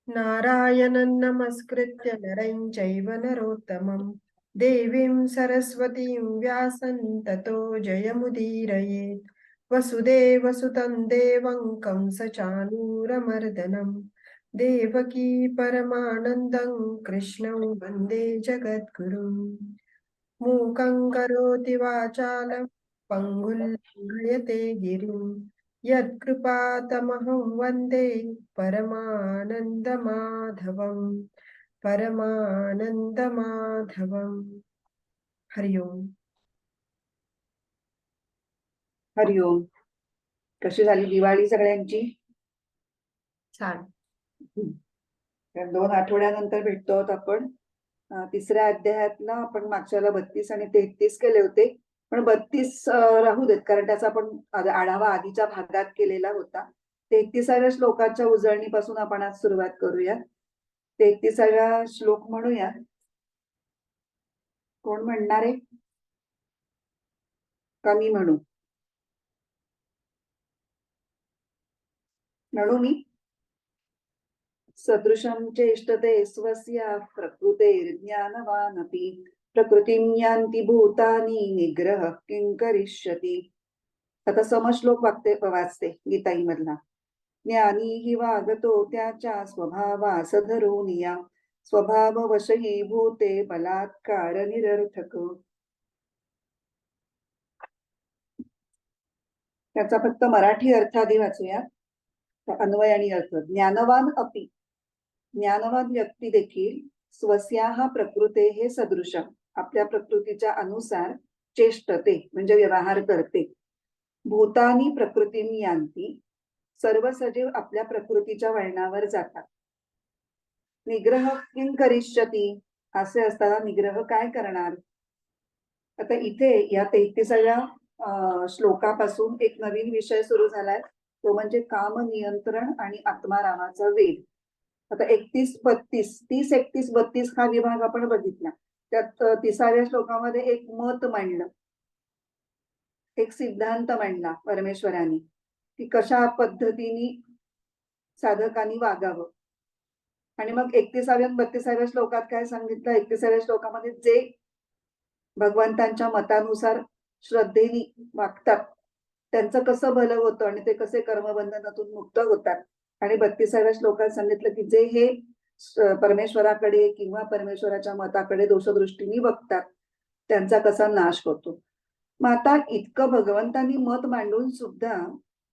नारायणं नमस्कृत्य नरं चैव नरोत्तमं देवीं सरस्वतीं व्यासं ततो जयमुदीरयेत्। वसुदेवसुतं देवं कंसचाणूरमर्दनं देवकी परमानन्दं कृष्णं वन्दे जगद्गुरुम्। मूकं करोति वाचालं पङ्गुं लङ्घयते गिरिं यत्कृपातमहं वन्दे परमानन्दमाधवम् परमानन्दमाधवम्। हरिओम. हरिओम. कशी झाली दिवाळी सगळ्यांची? छान. 2 आठवड्यानंतर भेटतो आहोत आपण. तिसऱ्या अध्यायातला आपण मागच्याला 32 आणि 33 केले होते, पण 32 राहू देत, कारण त्याचा आपण आढावा आधीच्या भागात केलेला होता. 33व्या श्लोकाच्या उजळणीपासून आपण आज सुरुवात करूया. 33व्या श्लोक म्हणूया. कोण म्हणणार आहे? कमी म्हणू मी. सदृशं चेष्टते स्वस्य प्रकृतेर्ज्ञानवानपि प्रकृतिं यान्ति भूतानि निग्रह किं करिष्यति. आता समश्लोक वाचते गीताई मधला. ज्ञानी हि वागतो त्याच्या स्वभावास धरून या स्वभाववशही भूते बलात्कार निरर्थक. त्याचा फक्त मराठी अर्थ आधी वाचूया, अन्वय आणि अर्थ. ज्ञानवान अपि, ज्ञानवान व्यक्ती देखील स्वस्याहा प्रकृते हे सदृश, आपल्या प्रकृतीच्या अनुसार चेष्टते म्हणजे व्यवहार करते. भूतानी प्रकृतीं यान्ति, सर्व सजीव आपल्या प्रकृतीच्या वळणावर जातात. निग्रह किं करिष्यति, असे असताना निग्रह काय करणार. आता इथे या 33व्या श्लोकापासून एक नवीन विषय सुरू झालाय, तो म्हणजे काम नियंत्रण आणि आत्मारामाचा वेध. आता 31, 32, 30, 31, 32 हा विभाग आपण बघितला. त्यात 30व्या श्लोकामध्ये एक मत मांडलं, एक सिद्धांत मांडला परमेश्वराने, की कशा पद्धतीने साधकांनी वागावं. आणि मग 31व्या आणि 32व्या श्लोकात काय सांगितलं. 31व्या श्लोकामध्ये जे भगवंतांच्या मतानुसार श्रद्धेने वागतात त्यांचं कसं भलं होतं आणि ते कसे कर्मबंधनातून मुक्त होतात. आणि 32व्या श्लोकात सांगितलं की जे हे परमेश्वराकडे किंवा परमेश्वराच्या मताकडे दोषदृष्टीने बघतात त्यांचा कसा नाश होतो. मग आता इतकं भगवंतांनी मत मांडून सुद्धा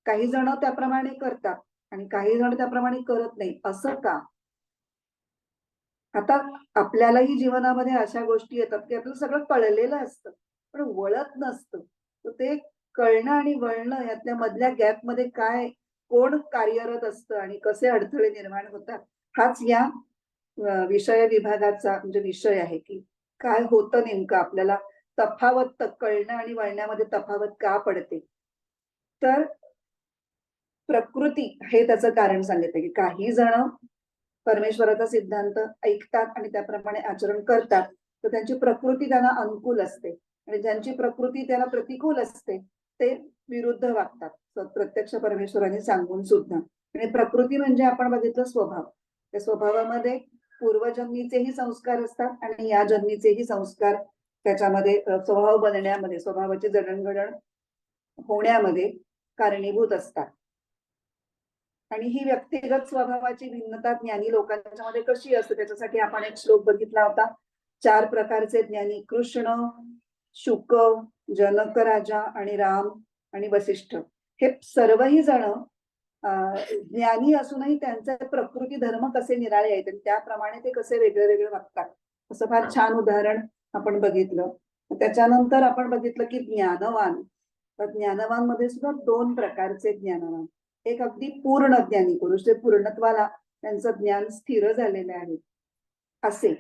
काही जण त्याप्रमाणे करतात आणि काही जण त्याप्रमाणे करत नाही, असं का. आता आपल्यालाही जीवनामध्ये अशा गोष्टी येतात की आपल्याला सगळं कळलेलं असतं पण वळत नसतं. तर ते कळणं आणि वळणं यातल्या मधल्या गॅप मध्ये काय, कोण कार्यरत असतं आणि कसे अडथळे निर्माण होतात, हाच या विषय विभागाचा म्हणजे विषय आहे की काय होतं नेमकं, आपल्याला तफावत कळणं आणि वळण्यामध्ये तफावत का पडते. तर प्रकृती हे त्याचं कारण सांगितलं की काही जण परमेश्वराचा सिद्धांत ऐकतात आणि त्याप्रमाणे आचरण करतात, तर त्यांची प्रकृती त्यांना अनुकूल असते. आणि ज्यांची प्रकृती त्यांना प्रतिकूल असते ते विरुद्ध वागतात प्रत्यक्ष परमेश्वराने सांगून सुद्धा. आणि प्रकृती म्हणजे आपण बघितलं स्वभाव. त्या स्वभावामध्ये पूर्वजन्मीचेही संस्कार असतात आणि या जन्मीचेही संस्कार त्याच्यामध्ये स्वभाव बनण्यामध्ये, स्वभावाची जडणघडण होण्यामध्ये कारणीभूत असतात. आणि ही व्यक्तिगत स्वभावाची भिन्नता ज्ञानी लोकांच्या मध्ये कशी असते त्याच्यासाठी आपण एक श्लोक बघितला होता. 4 प्रकारचे ज्ञानी, कृष्ण, शुक, जनक राजा आणि राम आणि वसिष्ठ, हे सर्वही जण ज्ञानी असूनही त्यांचे प्रकृती धर्म कसे निराळे आहेत आणि त्याप्रमाणे ते कसे वेगळे वेगळे वागतात, असं फार छान उदाहरण आपण बघितलं. त्याच्यानंतर आपण बघितलं की ज्ञानवान, ज्ञानवान मध्ये सुद्धा 2 प्रकारचे ज्ञानवान. एक अगदी पूर्ण ज्ञानी पुरुष, जे पूर्णत्वाला त्यांचं ज्ञान स्थिर झालेलं आहे असे.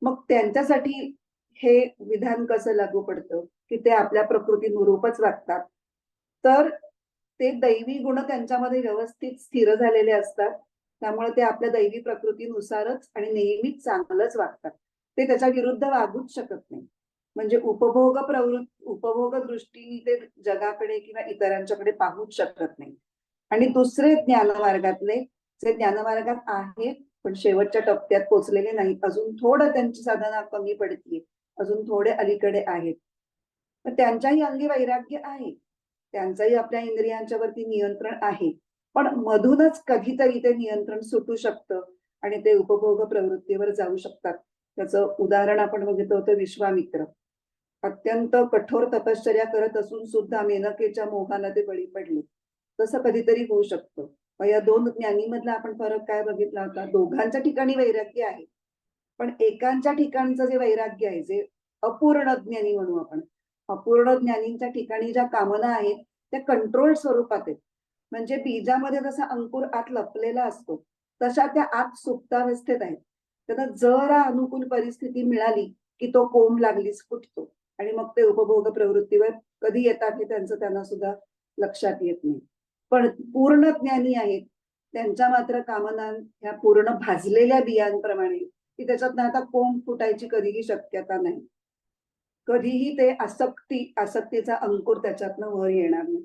मग त्यांच्यासाठी हे विधान कसं लागू पडतं की ते आपल्या प्रकृतीनुरूपच वागतात. तर ते दैवी गुण त्यांच्यामध्ये व्यवस्थित स्थिर झालेले असतात, त्यामुळे ते आपल्या दैवी प्रकृतीनुसारच आणि नेहमीच चांगलंच वागतात. ते त्याच्या विरुद्ध वागूच शकत नाही. म्हणजे उपभोग दृष्टीने ते जगाकडे किंवा इतरांच्याकडे पाहूच शकत नाही. आणि दुसरे ज्ञानमार्गातले जे ज्ञानमार्गात आहेत पण शेवटच्या टप्प्यात पोहोचलेले नाही, अजून थोडं त्यांची साधना कमी पडतीये, अजून थोडे अलीकडे आहेत, तर त्यांच्याही अंगी वैराग्य आहे, त्यांचंही आपल्या इंद्रियांच्या वरती नियंत्रण आहे, पण मधूनच कधीतरी ते नियंत्रण सुटू शकतं आणि ते उपभोग प्रवृत्तीवर जाऊ शकतात. त्याचं उदाहरण आपण बघितलं होतं विश्वामित्र. अत्यंत कठोर तपश्चर्या करत असून सुद्धा मेनकेच्या मोहाला ते बळी पडले. तसं कधीतरी होऊ शकतं. मग या दोन ज्ञानीमधला आपण फरक काय बघितला होता? दोघांच्या ठिकाणी वैराग्य आहे, पण एकांच्या ठिकाणचं जे वैराग्य आहे, जे अपूर्ण ज्ञानी म्हणू आपण, अपूर्ण ज्ञानींच्या ठिकाणी ज्या कामना आहेत त्या कंट्रोल स्वरूपात आहेत. म्हणजे बीजामध्ये जसा अंकुर आत लपलेला असतो तशा त्या आत सुप्तावस्थेत आहेत. त्यांना जरा अनुकूल परिस्थिती मिळाली की तो कोंब लागलीच फुटतो आणि मग ते उपभोग प्रवृत्तीवर कधी येतात हे त्यांना सुद्धा लक्षात येत नाही. पण पूर्ण ज्ञानी आहेत त्यांच्या मात्र कामना ह्या पूर्ण भाजलेल्या बियांप्रमाणे की त्याच्यातनं आता कोंब फुटायची कधीही शक्यता नाही. कधीही ते आसक्तीचा अंकुर त्याच्यातनं वर येणार नाही.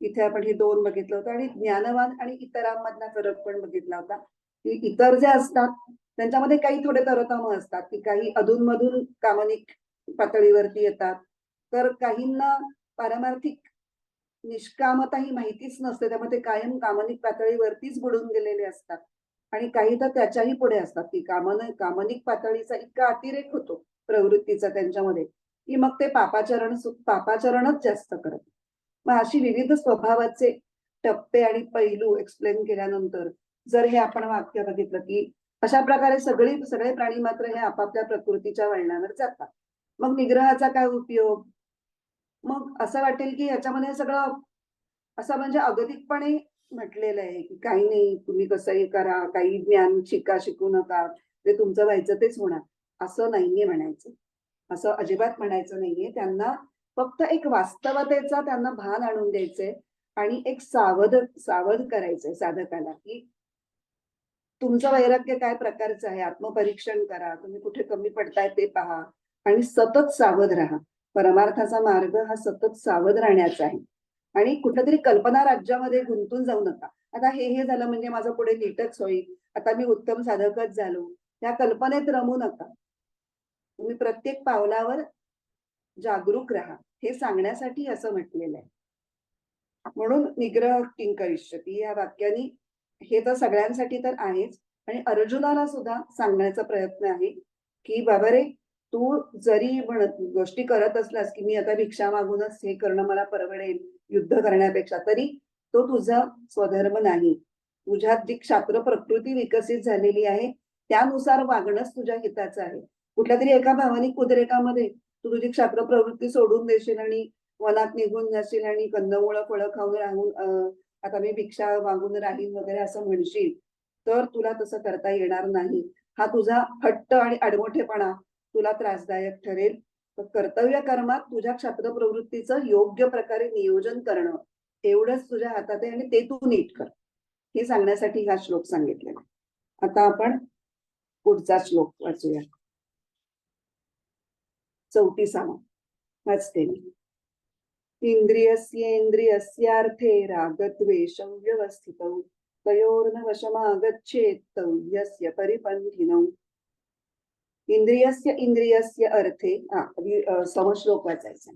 इथे आपण हे दोन बघितलं होतं आणि ज्ञानवान आणि इतरांमधला फरक पण बघितला होता की इतर जे असतात त्यांच्यामध्ये काही थोडे तरतम असतात की काही अधूनमधून कामनिक पातळीवरती येतात, तर काहींना पारमार्थिक निष्कामता ही माहितीच नसते, त्यामुळे ते कायम कामनिक पातळीवरतीच बुडून गेलेले असतात आणि काही तर त्याच्याही पुढे असतात की कामनिक पातळीचा इतका अतिरेक होतो प्रवृत्तीचा त्यांच्यामध्ये की मग ते पापाचरणच जास्त करत. मग अशी विविध स्वभावाचे टप्पे आणि पैलू एक्सप्लेन केल्यानंतर जर हे आपण वाक्य बघितलं की अशा प्रकारे सगळे प्राणी मात्र हे आपापल्या प्रकृतीच्या वळणावर जातात. मग निग्रहाचा काय उपयोग? मग असं वाटेल की ह्याच्यामध्ये सगळं असं म्हणजे अगतिकपणे म्हटलेलं आहे की काही नाही, तुम्ही कसंही करा, काही ज्ञान शिकू नका, जे तुमचं व्हायचं तेच होणार, असं नाहीये म्हणायचं. असं अजिबात म्हणायचं नाहीये. त्यांना फक्त एक वास्तवतेचा त्यांना भान आणून द्यायचंय आणि एक सावध करायचंय साधकाला की तुमचं वैराग्य काय प्रकारचं आहे, आत्मपरीक्षण करा, तुम्ही कुठे कमी पडताय ते पहा आणि सतत सावध राहा. परमार्थाचा मार्ग हा सतत सावध राहण्याचा आहे आणि कुठल्यातरी कल्पना राज्यामध्ये गुंतून जाऊ नका. आता हे झालं म्हणजे माझं पुढे नीटच होईल, आता मी उत्तम साधकच झालो, त्या कल्पनेत रमू नका. तुम्ही प्रत्येक पावलावर जागरूक राहा, हे सांगण्यासाठी असं म्हटलेलं आहे. म्हणून निग्रह किंकरिष्यती या वाक्याने हे तर सगळ्यांसाठी तर आहेच आणि अर्जुनाला सुद्धा सांगण्याचा प्रयत्न आहे की बाबा रे, तू जरी गोष्टी करत असलास की मी आता भिक्षा मागूनच हे करणं मला परवडेल युद्ध करण्यापेक्षा, तरी तो तुझा स्वधर्म नाही. तुझ्यात जी क्षात्र प्रकृती विकसित झालेली आहे त्यानुसार वागणंच तुझ्या हिताचं आहे. कुठल्या तरी एका भावनिक उद्रेकामध्ये तू तुझी क्षात्र प्रवृत्ती सोडून देशील आणि वनात निघून जाशील आणि कंदमुळं फळं खाऊन राहून आता मी भिक्षा मागून राहीन वगैरे असं म्हणशील, तर तुला तसं करता येणार नाही. हा तुझा हट्ट आणि आडमोठेपणा तुला त्रासदायक ठरेल. तर कर्तव्य कर्मात तुझ्या क्षात्र प्रवृत्तीचं योग्य प्रकारे नियोजन करणं एवढंच तुझ्या हातात आहे आणि ते तू नीट कर, हे सांगण्यासाठी हा श्लोक सांगितलेला. आता आपण पुढचा श्लोक वाचूया. 34वा वाचते मी. इंद्रियस्येन्द्रियस्यार्थे रागद्वेषौ व्यवस्थितौ तयोर्न वशमागच्छेत् तौ यस्य परिपन्थिनौ. इंद्रियस्य अर्थे समश्लोक वाचायचा.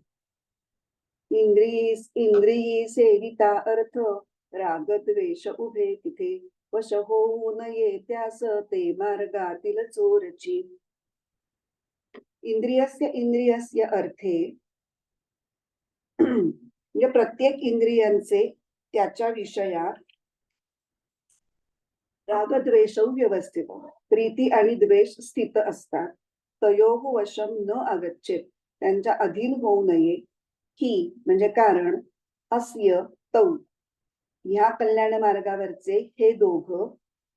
इंद्रियी सेविता अर्थ रागद्वेष उभे तिथे वश होऊ नये त्यास ते मार्गातील चोरची. इंद्रियस्य अर्थे म्हणजे प्रत्येक इंद्रियांचे त्याच्या विषयात रागद्वेष व्यवस्थित, प्रीती आणि द्वेष स्थित असतात. तयोः वशम न आगच्छेत, त्यांच्या अधीन होऊ नये. ही म्हणजे कारण अस्य तौ, ह्या कल्याण मार्गावरचे हे दोघं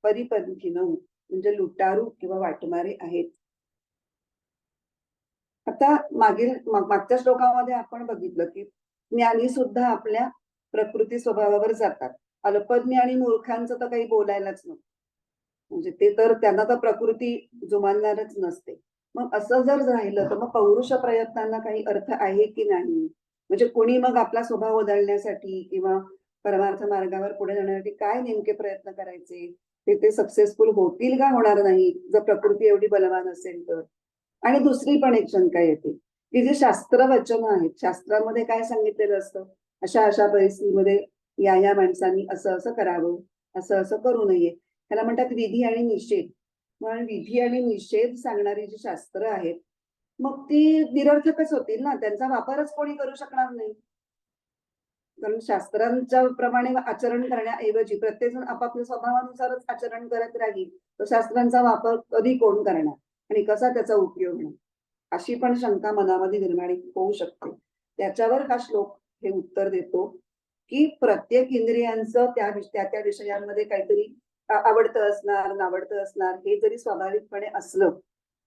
परिपंथीनौ म्हणजे लुटारू किंवा वाटमारे आहेत. आता मागच्या श्लोकामध्ये आपण बघितलं की ज्ञानी सुद्धा आपल्या प्रकृती स्वभावावर जातात. अल्पज्ञ आणि मूर्खांचं तर काही बोलायलाच नको, म्हणजे ते तर त्यांना तर प्रकृती जुमानणारच नसते. मग असं जर राहिलं तर मग पौरुष प्रयत्नांना काही अर्थ आहे की नाही? म्हणजे कोणी मग आपला स्वभाव बदलण्यासाठी किंवा परमार्थ मार्गावर पुढे जाण्यासाठी काय नेमके प्रयत्न करायचे? ते सक्सेसफुल होतील का होणार नाही, जर प्रकृती एवढी बलवान असेल तर? आणि दुसरी पण एक शंका येते, की जी शास्त्र वचनं आहेत, शास्त्रामध्ये काय सांगितलेलं असतं, अशा अशा परिस्थितीमध्ये या माणसांनी असं असं करावं, असं असं करू नये. त्याला म्हणतात विधी आणि निषेध. पण विधी आणि निषेध सांगणारी जी शास्त्र आहेत, मग ती निरर्थकच होतील ना, त्यांचा वापरच कोणी करू शकणार नाही. कारण शास्त्रांच्या प्रमाणे आचरण करण्याऐवजी प्रत्येकजण आपापल्या स्वभावानुसारच आचरण करत राहील, तर शास्त्रांचा वापर कधी कोण करणार आणि कसा त्याचा उपयोग होणार? अशी पण शंका मनामध्ये निर्माण होऊ शकते. त्याच्यावर हा श्लोक हे उत्तर देतो, की प्रत्येक इंद्रियांचं त्या विषयांमध्ये काहीतरी आवडतं असणार, नावडतं असणार, हे जरी स्वाभाविकपणे असलं,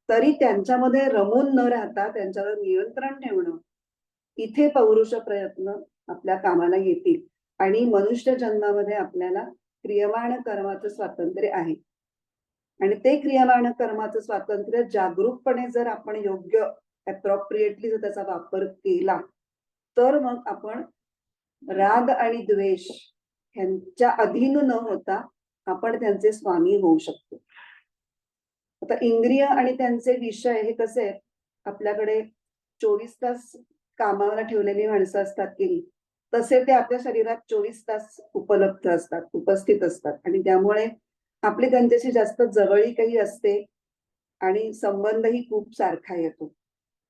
तरी त्यांच्यामध्ये रमून न राहता त्यांच्यावर नियंत्रण ठेवणं, इथे पौरुष प्रयत्न आपल्या कामाला येतील. आणि मनुष्य जन्मामध्ये आपल्याला क्रियमाण कर्माचं स्वातंत्र्य आहे. आणि ते क्रियमाण कर्माचं स्वातंत्र्य जागरूकपणे जर आपण योग्य अप्रोप्रिएटली जर त्याचा वापर केला, तर मग आपण राग आणि द्वेष ह्यांच्या अधीन न होता आपण त्यांचे स्वामी होऊ शकतो. आता इंद्रिय आणि त्यांचे विषय हे कसे आहेत, आपल्याकडे 24 तास कामाला ठेवलेली माणसं असतात की नाही, तसे ते आपल्या शरीरात 24 तास उपलब्ध असतात, उपस्थित असतात. आणि त्यामुळे आपली त्यांच्याशी जास्त जवळीकही असते आणि संबंधही खूप सारखा येतो.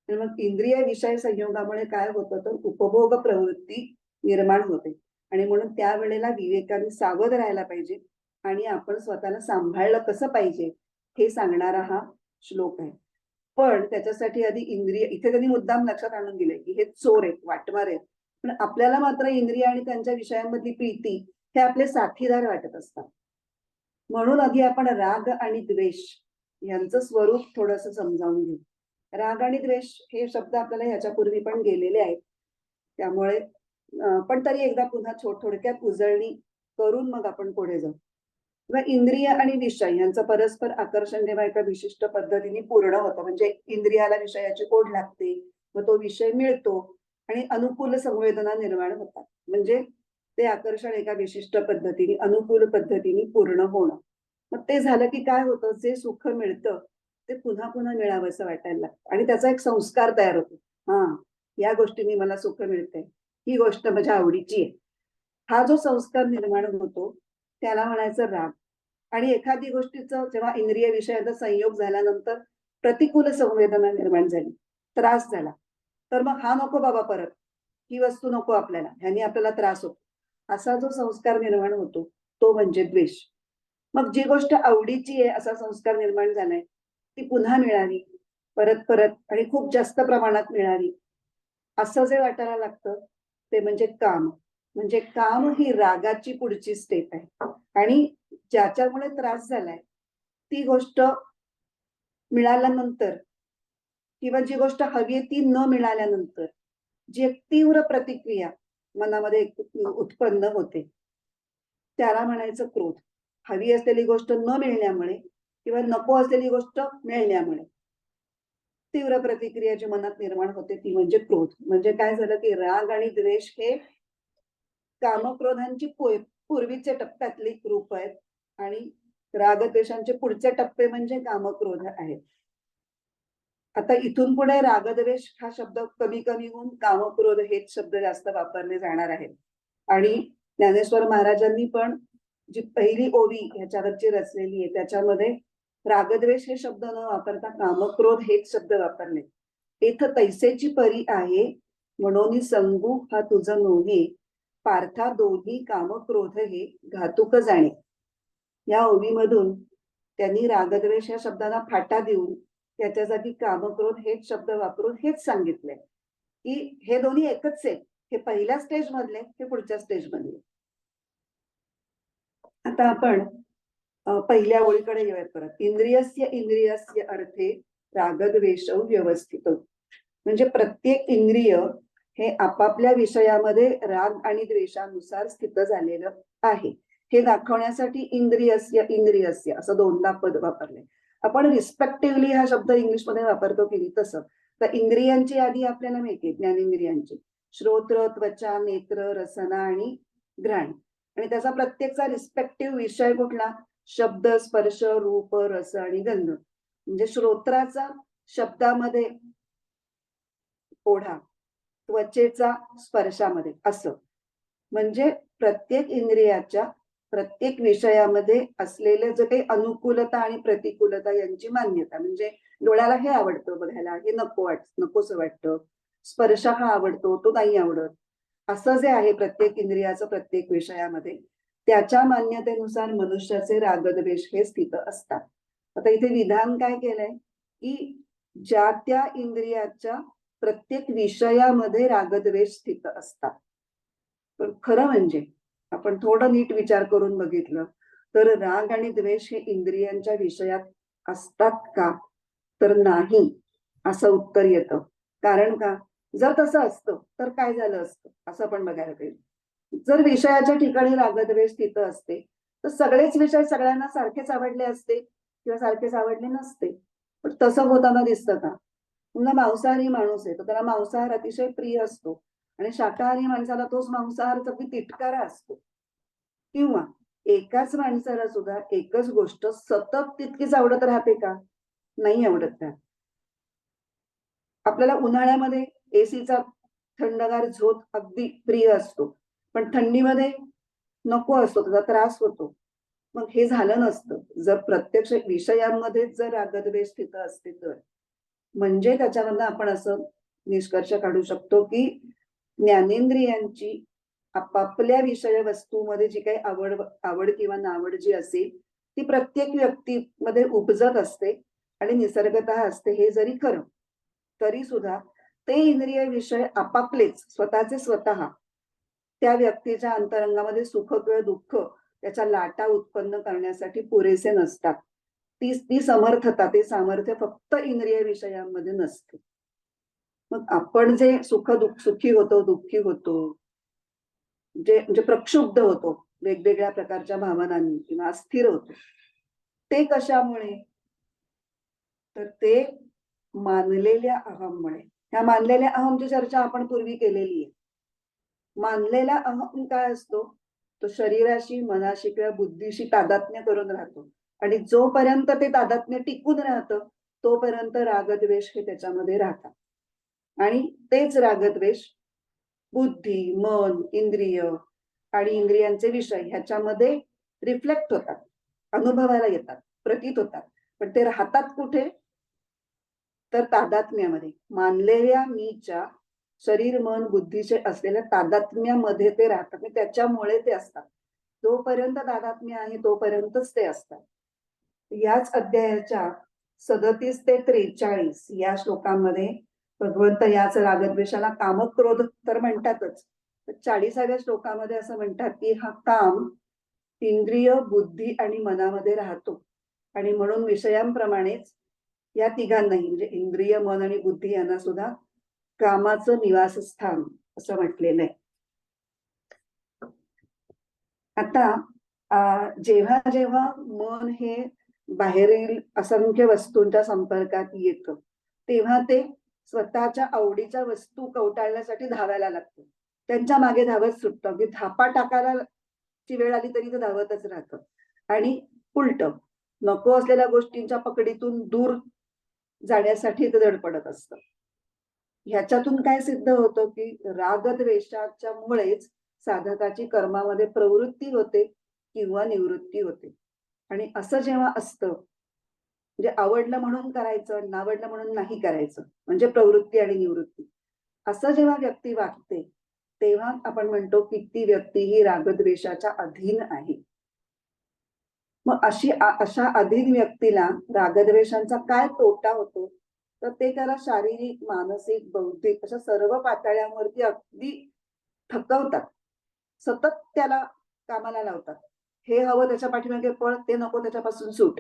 आणि मग इंद्रिय विषय संयोगामुळे काय होतं, तर उपभोग प्रवृत्ती निर्माण होते. आणि म्हणून त्यावेळेला विवेकाने सावध राहायला पाहिजे आणि आपण स्वतःला सांभाळलं कसं पाहिजे हे सांगणारा हा श्लोक आहे. पण त्याच्यासाठी आधी इंद्रिय, इथे त्यांनी मुद्दाम लक्षात आणून दिले की हे चोर आहेत, वाटमार आहेत. पण आपल्याला मात्र इंद्रिय आणि त्यांच्या विषयांमधली प्रीती हे आपले साथीदार वाटत असतात. म्हणून आधी आपण राग आणि द्वेष यांचं स्वरूप थोडंसं समजावून घेऊ. राग आणि द्वेष हे शब्द आपल्याला ह्याच्यापूर्वी पण गेलेले आहेत. त्यामुळे पण तरी एकदा पुन्हा थोडक्यात उजळणी करून मग आपण पुढे जाऊ. किंवा इंद्रिय आणि विषय यांचं परस्पर आकर्षण जेव्हा एका विशिष्ट पद्धतीने पूर्ण होतं, म्हणजे इंद्रियाला विषयाची ओढ लागते, मग तो विषय मिळतो आणि अनुकूल संवेदना निर्माण होतात. म्हणजे ते आकर्षण एका विशिष्ट पद्धतीने, अनुकूल पद्धतीने पूर्ण होणं. मग ते झालं की काय होतं, जे सुख मिळतं ते पुन्हा पुन्हा मिळावं असं वाटायला लागतं आणि त्याचा एक संस्कार तयार होतो. हा, या गोष्टींनी मला सुख मिळतंय, ही गोष्ट माझ्या आवडीची आहे. हा जो संस्कार निर्माण होतो त्याला म्हणायचं राग. आणि एखादी गोष्टीचं जेव्हा इंद्रिय विषयाचा संयोग झाल्यानंतर प्रतिकूल संवेदना निर्माण झाली, त्रास झाला, तर मग हा नको बाबा परत, ही वस्तू नको आपल्याला, ह्यानी आपल्याला त्रास होतो, असा जो संस्कार निर्माण होतो तो म्हणजे द्वेष. मग जी गोष्ट आवडीची आहे असा संस्कार निर्माण झालाय, ती पुन्हा मिळावी, परत परत आणि खूप जास्त प्रमाणात मिळावी, असं जे वाटायला लागतं ते म्हणजे काम. म्हणजे काम ही रागाची पुढची स्टेप आहे. आणि ज्याच्यामुळे त्रास झालाय ती गोष्ट मिळाल्यानंतर किंवा जी गोष्ट हवी ती न मिळाल्यानंतर जी एक तीव्र प्रतिक्रिया मनामध्ये उत्पन्न होते, त्याला म्हणायचं क्रोध. हवी असलेली गोष्ट न मिळण्यामुळे किंवा नको असलेली गोष्ट मिळण्यामुळे तीव्र प्रतिक्रिया जी मनात निर्माण होते ती म्हणजे क्रोध. म्हणजे काय झालं की राग आणि द्वेष हे कामक्रोधांची पूर्वीच्या टप्प्यातली रूप आहेत आणि रागद्वेषांचे पुढचे टप्पे म्हणजे कामक्रोध आहेत. आता इथून पुढे रागद्वेष हा शब्द कमी कमी होऊन कामक्रोध हेच शब्द जास्त वापरले जाणार आहेत. आणि ज्ञानेश्वर महाराजांनी पण जी पहिली ओवी ह्याच्यावरची रचलेली आहे त्याच्यामध्ये रागद्वेष हे शब्द न वापरता कामक्रोध हेच शब्द वापरले. इथं तैसेची परी आहे म्हणून संगू हा तुझं नोहे, पार्था दोन्ही कामक्रोध हे घातुक जाणे. या ओवीमधून त्यांनी रागद्वेष या शब्दाला फाटा देऊन त्याच्या जागी कामक्रोध हेच शब्द वापरून हेच सांगितलंय की हे दोन्ही एकच आहे. हे पहिल्या स्टेज मधले, हे पुढच्या स्टेज मधले. आता आपण पहिल्या ओळीकडे येऊयात परत. इंद्रियस्य इंद्रियस्य अर्थे रागद्वेषौ व्यवस्थित. म्हणजे प्रत्येक इंद्रिय हे आपापल्या विषयामध्ये राग आणि द्वेषानुसार स्थित झालेलं आहे. हे दाखवण्यासाठी इंद्रियस्य इंद्रियस्य असं दोनदा पद वापरले. आपण रिस्पेक्टिव्हली हा शब्द इंग्लिशमध्ये वापरतो की नाही तसं. तर इंद्रियांची यादी आपल्याला माहिती आहे, ज्ञानेंद्रियांची. श्रोत्र, त्वचा, नेत्र, रसना आणि घ्राण. आणि त्याचा प्रत्येकचा रिस्पेक्टिव्ह विषय कुठला? शब्द, स्पर्श, रूप, रस आणि गंध. म्हणजे श्रोत्राचा शब्दामध्ये ओढा, त्वचेचा स्पर्शामध्ये असं. म्हणजे प्रत्येक इंद्रियाच्या प्रत्येक विषयामध्ये असलेले जे काही अनुकूलता आणि प्रतिकूलता यांची मान्यता. म्हणजे डोळ्याला हे आवडतं बघायला, हे नकोसं वाटतं. स्पर्श हा आवडतो, तो नाही आवडत. असं जे आहे प्रत्येक इंद्रियाचं प्रत्येक विषयामध्ये, त्याच्या मान्यतेनुसार मनुष्याचे रागद्वेष हे स्थित असतात. आता इथे विधान काय केलंय की ज्या त्या इंद्रियाच्या प्रत्येक विषयामध्ये रागद्वेष स्थित असतात. पण खरं म्हणजे आपण थोडं नीट विचार करून बघितलं तर राग आणि द्वेष हे इंद्रियांच्या विषयात असतात का? तर नाही, असं उत्तर येतं. कारण का? जर तसं असतं तर काय झालं असतं असं आपण बघायला पाहिजे. जर विषयाच्या ठिकाणी रागद्वेष तिथं असते तर सगळेच विषय सगळ्यांना सारखेच आवडले असते किंवा सारखेच आवडले नसते. पण तसं होताना दिसतं का? पुन्हा मांसाहारी माणूस आहे तर त्याला मांसाहार अतिशय प्रिय असतो आणि शाकाहारी माणसाला तोच मांसाहार अगदी तिटकारा असतो. किंवा एकाच माणसाला सुद्धा एकच गोष्ट सतत तितकीच आवडत राहते का? नाही आवडत राहत. आपल्याला उन्हाळ्यामध्ये एसीचा थंडगार झोत अगदी प्रिय असतो, पण थंडीमध्ये नको असतो, त्याचा त्रास होतो. मग हे झालं नसतं जर प्रत्यक्ष विषयांमध्ये जर रागद्वेष तिथं असते तर. म्हणजे त्याच्यामधनं आपण असं निष्कर्ष काढू शकतो की ज्ञानेंद्रियांची आपापल्या विषय वस्तूमध्ये जी काही आवड आवड किंवा नावड जी असेल ती प्रत्येक व्यक्तीमध्ये उपजत असते आणि निसर्गतः असते. हे जरी खरं तरी सुद्धा ते इंद्रिय विषय आपापलेच स्वतःचे स्वतः त्या व्यक्तीच्या अंतरंगामध्ये सुख किंवा दुःख त्याच्या लाटा उत्पन्न करण्यासाठी पुरेसे नसतात. ती समर्थता, ते सामर्थ्य फक्त इंद्रिय विषयांमध्ये नसते. मग आपण जे सुखी होतो, दुःखी होतो, जे म्हणजे प्रक्षुब्ध होतो वेगवेगळ्या प्रकारच्या भावनांनी किंवा अस्थिर होतो, ते कशामुळे? तर ते मानलेल्या अहममुळे. ह्या मानलेल्या अहमची चर्चा आपण पूर्वी केलेली आहे. मानलेला अहम काय असतो? तो शरीराशी, मनाशी किंवा बुद्धीशी तादात्म्य करून राहतो आणि जोपर्यंत ते तादात्म्य टिकून राहतं तोपर्यंत रागद्वेष हे त्याच्यामध्ये राहतात. आणि तेच रागद्वेष बुद्धी, मन, इंद्रिय आणि इंद्रियांचे विषय ह्याच्यामध्ये रिफ्लेक्ट होतात, अनुभवाला येतात, प्रतीत होतात. पण ते राहतात कुठे? तर तादात्म्यामध्ये. मानलेल्या मीच्या शरीर, मन, बुद्धीचे असलेल्या तादात्म्यामध्ये ते राहतात आणि त्याच्यामुळे ते असतात. जोपर्यंत तादात्म्य आहे तोपर्यंतच ते असतात. याच अध्यायाच्या 37 ते 43 या श्लोकांमध्ये भगवंत याच रागद्वेषाला कामक्रोध तर म्हणतातच. 40व्या श्लोकामध्ये असं म्हणतात की हा काम इंद्रिय, बुद्धी आणि मनामध्ये राहतो आणि म्हणून विषयांप्रमाणेच या तिघांनाही म्हणजे इंद्रिय, मन आणि बुद्धी यांना सुद्धा कामाचं निवासस्थान असं म्हटलेलं आहे. आता जेव्हा जेव्हा मन हे बाहेरील असंख्य वस्तूंच्या संपर्कात येतं तेव्हा ते स्वतःच्या आवडीच्या वस्तू कवटाळण्यासाठी धावायला लागतं. त्यांच्या मागे धावत सुटतं. अगदी धापा टाकायला ची वेळ आली तरी ते धावतच राहतं. आणि उलट नको असलेल्या गोष्टींच्या पकडीतून दूर जाण्यासाठी ते धडपडत असतं. ह्याच्यातून काय सिद्ध होतं की रागद्वेषाच्या मुळेच साधकाची कर्मामध्ये प्रवृत्ती होते किंवा निवृत्ती होते. आणि असं जेव्हा असतं म्हणजे आवडलं म्हणून करायचं, नावडलं म्हणून नाही करायचं, म्हणजे प्रवृत्ती आणि निवृत्ती. असं जेव्हा व्यक्ती वागते तेव्हा आपण म्हणतो की ती व्यक्ती ही रागद्वेषाच्या अधीन आहे. मग अशा अधीन व्यक्तीला रागद्वेषांचा काय तोटा होतो? तर ते त्याला शारीरिक, मानसिक, बौद्धिक अशा सर्व पातळ्यांवरती अगदी थकवतात. सतत त्याला कामाला लावतात. हे हवं त्याच्या पाठीमागे पळ, ते नको त्याच्यापासून सूट.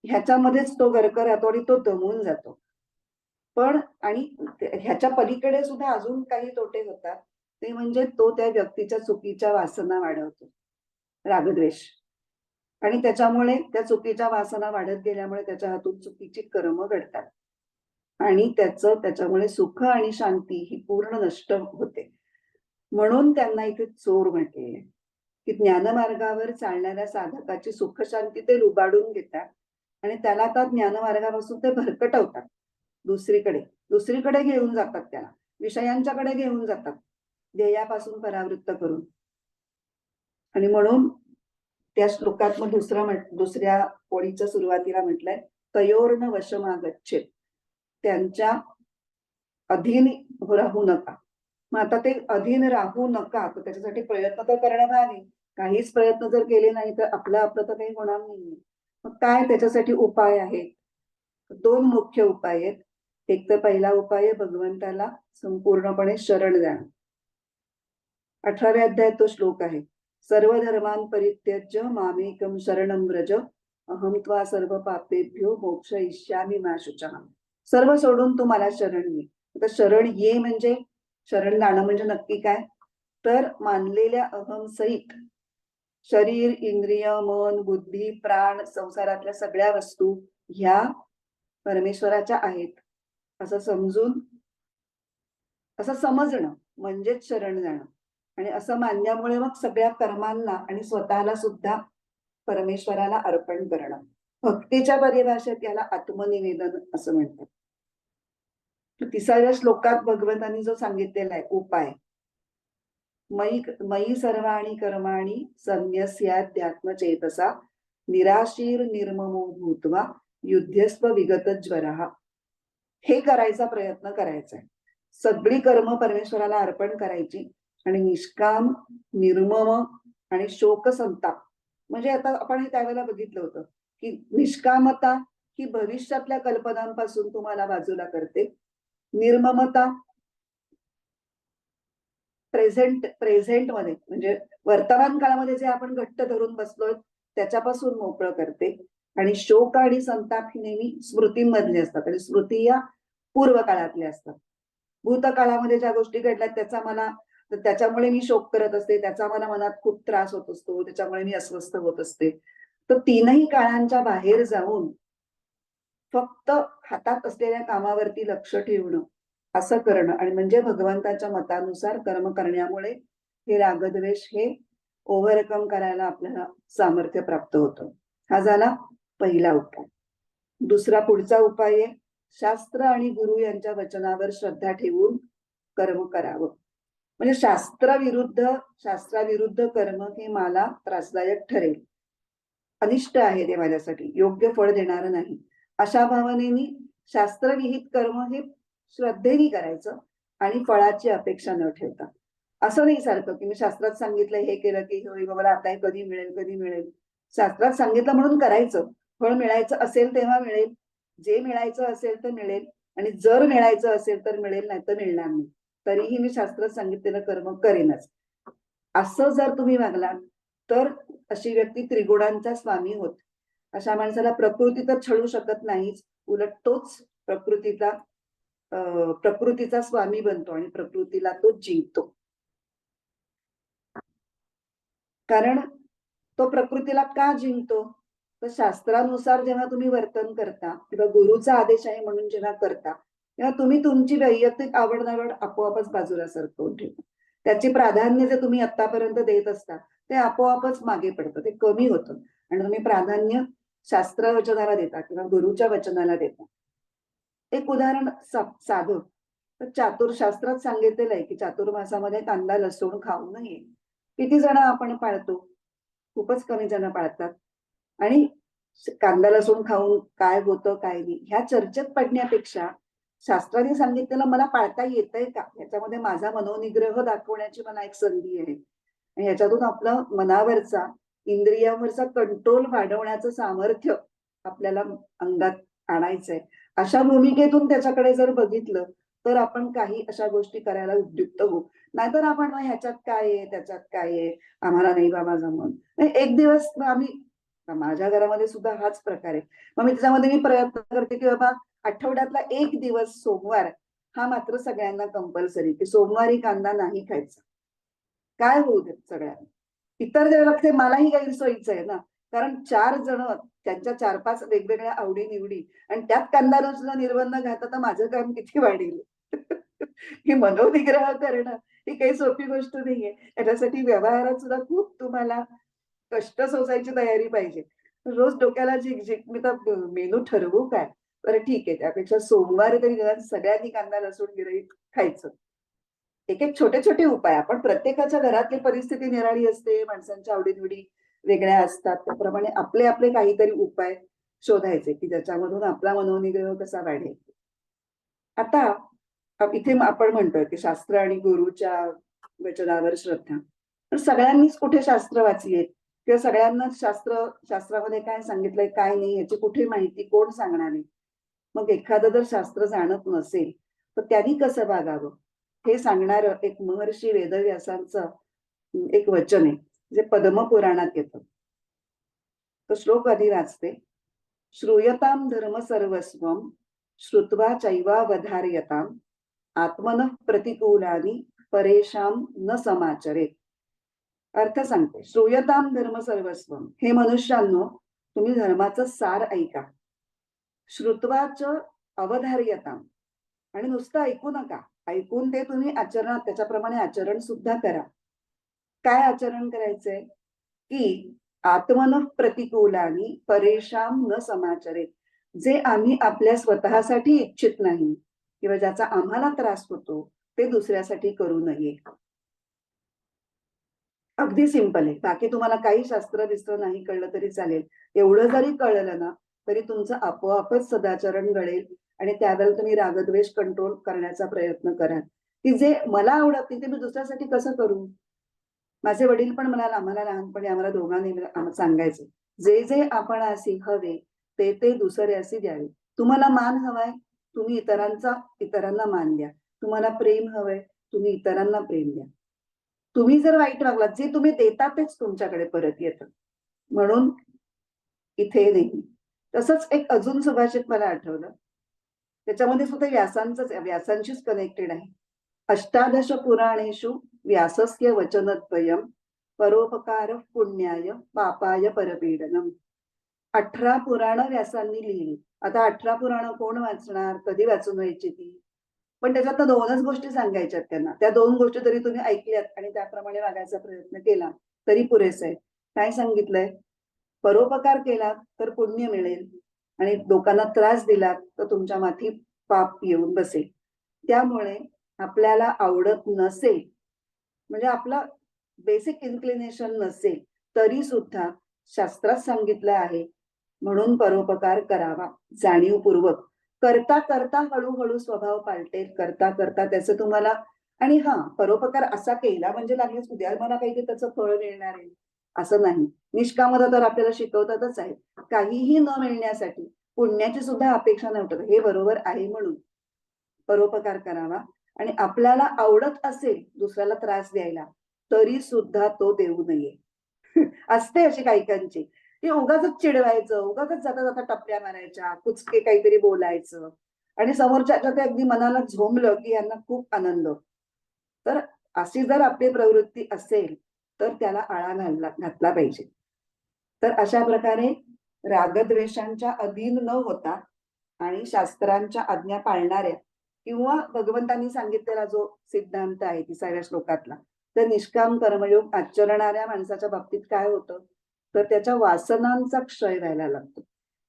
ह्याच्यामध्येच तो गरकर राहतो आणि तो दमून जातो. पण आणि ह्याच्या पलीकडे सुद्धा अजून काही तोटे होतात. ते म्हणजे तो त्या व्यक्तीच्या चुकीच्या वासना वाढवतो. रागद्वेष. आणि त्याच्यामुळे त्या चुकीच्या वासना वाढत गेल्यामुळे त्याच्या हातून चुकीची कर्म घडतात आणि त्याच्यामुळे सुख आणि शांती ही पूर्ण नष्ट होते. म्हणून त्यांना इथे चोर म्हटलेले आहे, की ज्ञानमार्गावर चालणाऱ्या साधकाची सुख शांती ते लुबाडून घेतात आणि त्याला त्या ज्ञानमार्गापासून ते भरकटवतात दुसरीकडे दुसरीकडे घेऊन जातात, त्याला विषयांच्याकडे घेऊन जातात, ध्येयापासून परावृत्त करून. आणि म्हणून त्या श्लोकात मग दुसऱ्या ओळीच्या सुरुवातीला म्हटलंय, तयोर्न वशमागच्छेत, त्यांच्या अधीन राहू नका. मग आता ते अधीन राहू नका, तर त्याच्यासाठी प्रयत्न तर करणं भाग आहे. काहीच प्रयत्न जर केले नाही तर आपलं तर काही होणार नाही. मग काय त्याच्यासाठी उपाय आहेत? दोन मुख्य उपाय आहेत. एक तर पहिला उपाय आहे भगवंताला संपूर्णपणे शरण जाणं. 18व्या अध्यायात तो श्लोक आहे, सर्व धर्मान परित्यज्य मामेकम शरणं व्रज अहम त्वा सर्व पापेभ्यो मोक्षयिष्यामि मा शुचः. सर्व सोडून तू मला शरण ये. आता शरण ये म्हणजे शरण जाणं म्हणजे नक्की काय? तर मानलेल्या अहम सहित शरीर, इंद्रिय, मन, बुद्धी, प्राण, संसारातल्या सगळ्या वस्तू ह्या परमेश्वराच्या आहेत असं समजून, असं समजणं म्हणजेच शरण जाणं. आणि असं मानल्यामुळे मग सगळ्या कर्मांना आणि स्वतःला सुद्धा परमेश्वराला अर्पण करणं. भक्तीच्या परिभाषेत याला आत्मनिवेदन असं म्हणतात. 30व्या श्लोकात भगवंतांनी जो सांगितलेला आहे उपाय, मयी सर्वाणि कर्माणि संन्यस्याध्यात्मचेतसा निराशीर निर्ममो भूत्वा युध्यस्व विगत ज्वरः. हे करायचा प्रयत्न करायचा आहे. सगळी कर्म परमेश्वराला अर्पण करायची आणि निष्काम, निर्मम आणि शोक संताप, म्हणजे आता आपण त्यावेळेला बघितलं होतं की निष्कामता ही भविष्यातल्या कल्पनांपासून तुम्हाला बाजूला करते. निर्ममता प्रेझेंट मध्ये म्हणजे वर्तमान काळामध्ये जे आपण घट्ट धरून बसलोय त्याच्यापासून मोकळं करते. आणि शोक आणि संताप ही नेहमी स्मृतींमधले असतात आणि स्मृती या पूर्व काळातल्या असतात. भूतकाळामध्ये ज्या गोष्टी घडल्यात त्याच्यामुळे मी शोक करत असते, त्याचा मला मनात खूप त्रास होत असतो, त्याच्यामुळे मी अस्वस्थ होत असते. तर तीनही काळांच्या बाहेर जाऊन फक्त हातात असलेल्या कामावरती लक्ष ठेवणं असं करणं आणि म्हणजे भगवंताच्या मतानुसार कर्म करण्यामुळे हे रागद्वेष हे ओव्हरकम करायला आपल्याला सामर्थ्य प्राप्त होतं. हा झाला पहिला उपाय. दुसरा पुढचा उपाय आहे, शास्त्र आणि गुरु यांच्या वचनावर श्रद्धा ठेवून कर्म करावं. म्हणजे शास्त्राविरुद्ध कर्म हे मला त्रासदायक ठरेल, अनिष्ट आहे ते माझ्यासाठी, योग्य फळ देणार नाही, अशा भावनेनी शास्त्रविहित कर्म हे श्रद्धेने करायचं आणि फळाची अपेक्षा न ठेवता. असं नाही सारखं की मी शास्त्रात सांगितलं हे केलं की होय बाबा आता हे कधी मिळेल. शास्त्रात सांगितलं म्हणून करायचं, फळ मिळायचं असेल तेव्हा मिळेल, जे मिळायचं असेल तर मिळेल आणि जर मिळायचं असेल तर मिळेल, नाही तर मिळणार नाही, तरीही मी शास्त्रात सांगितलेलं कर्म करेनच. असं जर तुम्ही वागलात तर अशी व्यक्ती त्रिगुणांचा स्वामी होत. अशा माणसाला प्रकृती तर छळू शकत नाहीच, उलट तोच प्रकृतीचा स्वामी बनतो आणि प्रकृतीला तो जिंकतो. कारण तो प्रकृतीला का जिंकतो? तर शास्त्रानुसार जेव्हा तुम्ही वर्तन करता किंवा गुरुचा आदेश आहे म्हणून जेव्हा करता तेव्हा तुम्ही तुमची वैयक्तिक आवड आपोआपच बाजूला सरकवून ठेवता. त्याची प्राधान्य जे तुम्ही आतापर्यंत देत असता ते आपोआपच मागे पडतं, ते कमी होतं आणि तुम्ही प्राधान्य शास्त्र वचनाला देता किंवा गुरुच्या वचनाला देता. एक उदाहरण साधं तर चातुर्शास्त्रात सांगितलेलं आहे की चातुर्मासामध्ये कांदा लसूण खाऊ नये. किती जण आपण पाळतो? खूपच कमी जण पाळतात. आणि कांदा लसूण खाऊन काय होतं काय नाही ह्या चर्चेत पडण्यापेक्षा शास्त्राने सांगितलेलं मला पाळता येतंय का, याच्यामध्ये माझा मनोनिग्रह दाखवण्याची मला एक संधी आहे आणि ह्याच्यातून आपलं मनावरचा इंद्रियावरचा कंट्रोल वाढवण्याचं सामर्थ्य आपल्याला अंगात आणायचंय. अशा भूमिकेतून त्याच्याकडे जर बघितलं तर आपण काही अशा गोष्टी करायला उद्युक्त होऊ. नाहीतर आपण ह्याच्यात काय आहे त्याच्यात काय आहे, आम्हाला नाही बाबा जमत. एक दिवस आम्ही, माझ्या घरामध्ये सुद्धा हाच प्रकार आहे, मग त्याच्यामध्ये मी प्रयत्न करते की बाबा आठवड्यातला एक दिवस सोमवार हा मात्र सगळ्यांना कंपल्सरी, की सोमवारी कांदा नाही खायचा. काय होऊ देत सगळ्यांना, इतर वेळेला ते मलाही गैरसोयीचं आहे ना, कारण 4 जण त्यांच्या 4-5 वेगवेगळ्या आवडी-निवडी आणि त्यात कांदा लसूण निर्बंध घातला तर माझं काम किती वाढेल. हे मनोनिग्रह करणं ही काही सोपी गोष्ट नाहीये. त्याच्यासाठी व्यवहारात सुद्धा खूप तुम्हाला कष्ट सोसायची तयारी पाहिजे. रोज डोक्याला झिग-झिग मी तर मेनू ठरवू काय? बरं ठीक आहे. त्यापेक्षा सोमवारी तरी निदान सगळ्यांनी कांदा लसूण गिरईत खायचं. एक-एक छोटे-छोटे उपाय आपण प्रत्येकाच्या घरातली परिस्थिती निराळी असते, माणसांच्या आवडी वेगळ्या असतात. त्याप्रमाणे आपले काहीतरी उपाय शोधायचे, की ज्याच्यामधून आपला मनोनिग्रह कसा वाढेल. आता इथे आपण म्हणतोय, की शास्त्र आणि गुरुच्या वचनावर श्रद्धा. पण सगळ्यांनीच कुठे शास्त्र वाचली आहेत किंवा सगळ्यांनाच शास्त्रामध्ये काय सांगितलंय, काय नाही याची कुठे माहिती कोण सांगणार आहे? मग एखादं जर शास्त्र जाणत नसेल, तर त्यांनी कसं वागावं? हे सांगणारं एक महर्षी वेदव्यासांचं एक वचन आहे, जे पद्मपुराणात येतं. तो श्लोक आधी वाचते. श्रूयतां धर्म सर्वस्वं श्रुत्वा चैवावधारयताम् आत्मनः प्रतिकूलानि परेषां न समाचरेत. अर्थ सांगते. श्रूयतां धर्म सर्वस्वं. हे मनुष्यांनो, तुम्ही धर्माचं सार ऐका. श्रुत्वाच अवधार्यताम्. आणि नुसतं ऐकू नका. ऐकून ते तुम्ही आचरणात त्याच्याप्रमाणे आचरण सुद्धा करा. काय आचरण करायचंय? की आत्मनः प्रतिकूलानि परेषां न समाचरेत. जे आम्ही आपल्या स्वतःसाठी इच्छित नाही किंवा ज्याचा आम्हाला त्रास होतो, ते दुसऱ्यासाठी करू नये. अगदी सिंपल आहे. बाकी तुम्हाला काही शास्त्र-बिस्त्र नाही कळलं तरी चालेल. एवढं जरी कळलं ना, तरी तुमचं आपोआपच सदाचरण घडेल आणि त्यावेळेला तुम्ही रागद्वेष कंट्रोल करण्याचा प्रयत्न कराल, की जे मला आवडत नाही ते मी दुसऱ्यासाठी कसं करू? माझे वडील पण आम्हाला लहानपणी आम्हाला दोघांनी सांगायचे, "जे आपणासी हवे, ते दुसऱ्यासी द्यावे." तुम्हाला मान हवाय, तुम्ही इतरांना मान द्या. तुम्हाला प्रेम हवंय, तुम्ही इतरांना प्रेम द्या. तुम्ही जर वाईट वागलात, जे तुम्ही देता तेच तुमच्याकडे परत येतं. म्हणून इथे नाही. तसंच एक अजून सुभाषित मला आठवलं. त्याच्यामध्ये सुद्धा व्यासांशीच कनेक्टेड आहे. अष्टादश पुराणेषु व्यासस्य वचनद्वयं परोपकारः पुण्याय पापाय परपीडनम्. 18 पुराणं व्यासांनी लिहिली. आता 18 पुराणं कोण वाचणार? कधी वाचून व्हायची ती? पण त्याच्यातनं 2च गोष्टी सांगायच्यात त्यांना. त्या 2 गोष्टी जरी तुम्ही ऐकल्यात आणि त्याप्रमाणे वागायचा प्रयत्न केला, तरी पुरेसं आहे. काय सांगितलंय? परोपकार केलात तर पुण्य मिळेल आणि लोकांना त्रास दिलात तर तुमच्या माथी पाप येऊन बसेल. त्यामुळे आपल्याला आवडत नसेल, म्हणजे आपलं बेसिक इन्क्लिनेशन नसेल, तरी सुद्धा शास्त्रात सांगितलं आहे, म्हणून परोपकार करावा जाणीवपूर्वक. करता करता हळूहळू स्वभाव पालटेल. करता करता त्याचं तुम्हाला आणि हां, परोपकार असा केला म्हणजे लागलीच उद्या मला काही त्याचं फळ मिळणार आहे, असं नाही. निष्कामता तर आपल्याला शिकवतातच आहे. काहीही न मिळण्यासाठी पुण्याची सुद्धा अपेक्षा नाही ठेवत. हे बरोबर आहे म्हणून परोपकार करावा आणि आपल्याला आवडत असेल दुसऱ्याला त्रास द्यायला, तरी सुद्धा तो देऊ नये. असते अशी काहीकांची. की उगाचच चिडवायचं, उगाचच जाता-जाता टपल्या मारायच्या, कुचके काहीतरी बोलायचं आणि समोरच्याच्या ते अगदी मनाला झोंबलं, की यांना खूप आनंद. तर अशी जर आपली प्रवृत्ती असेल, तर त्याला आळा घातला पाहिजे. तर अशा प्रकारे रागद्वेषांच्या अधीन न होता आणि शास्त्रांच्या आज्ञा पाळणाऱ्या किंवा भगवंतांनी सांगितलेला जो सिद्धांत आहे 30व्या श्लोकातला, तर निष्काम कर्मयोग आचरणाऱ्या माणसाच्या बाबतीत काय होतं, तर त्याच्या वासनांचा क्षय व्हायला लागतो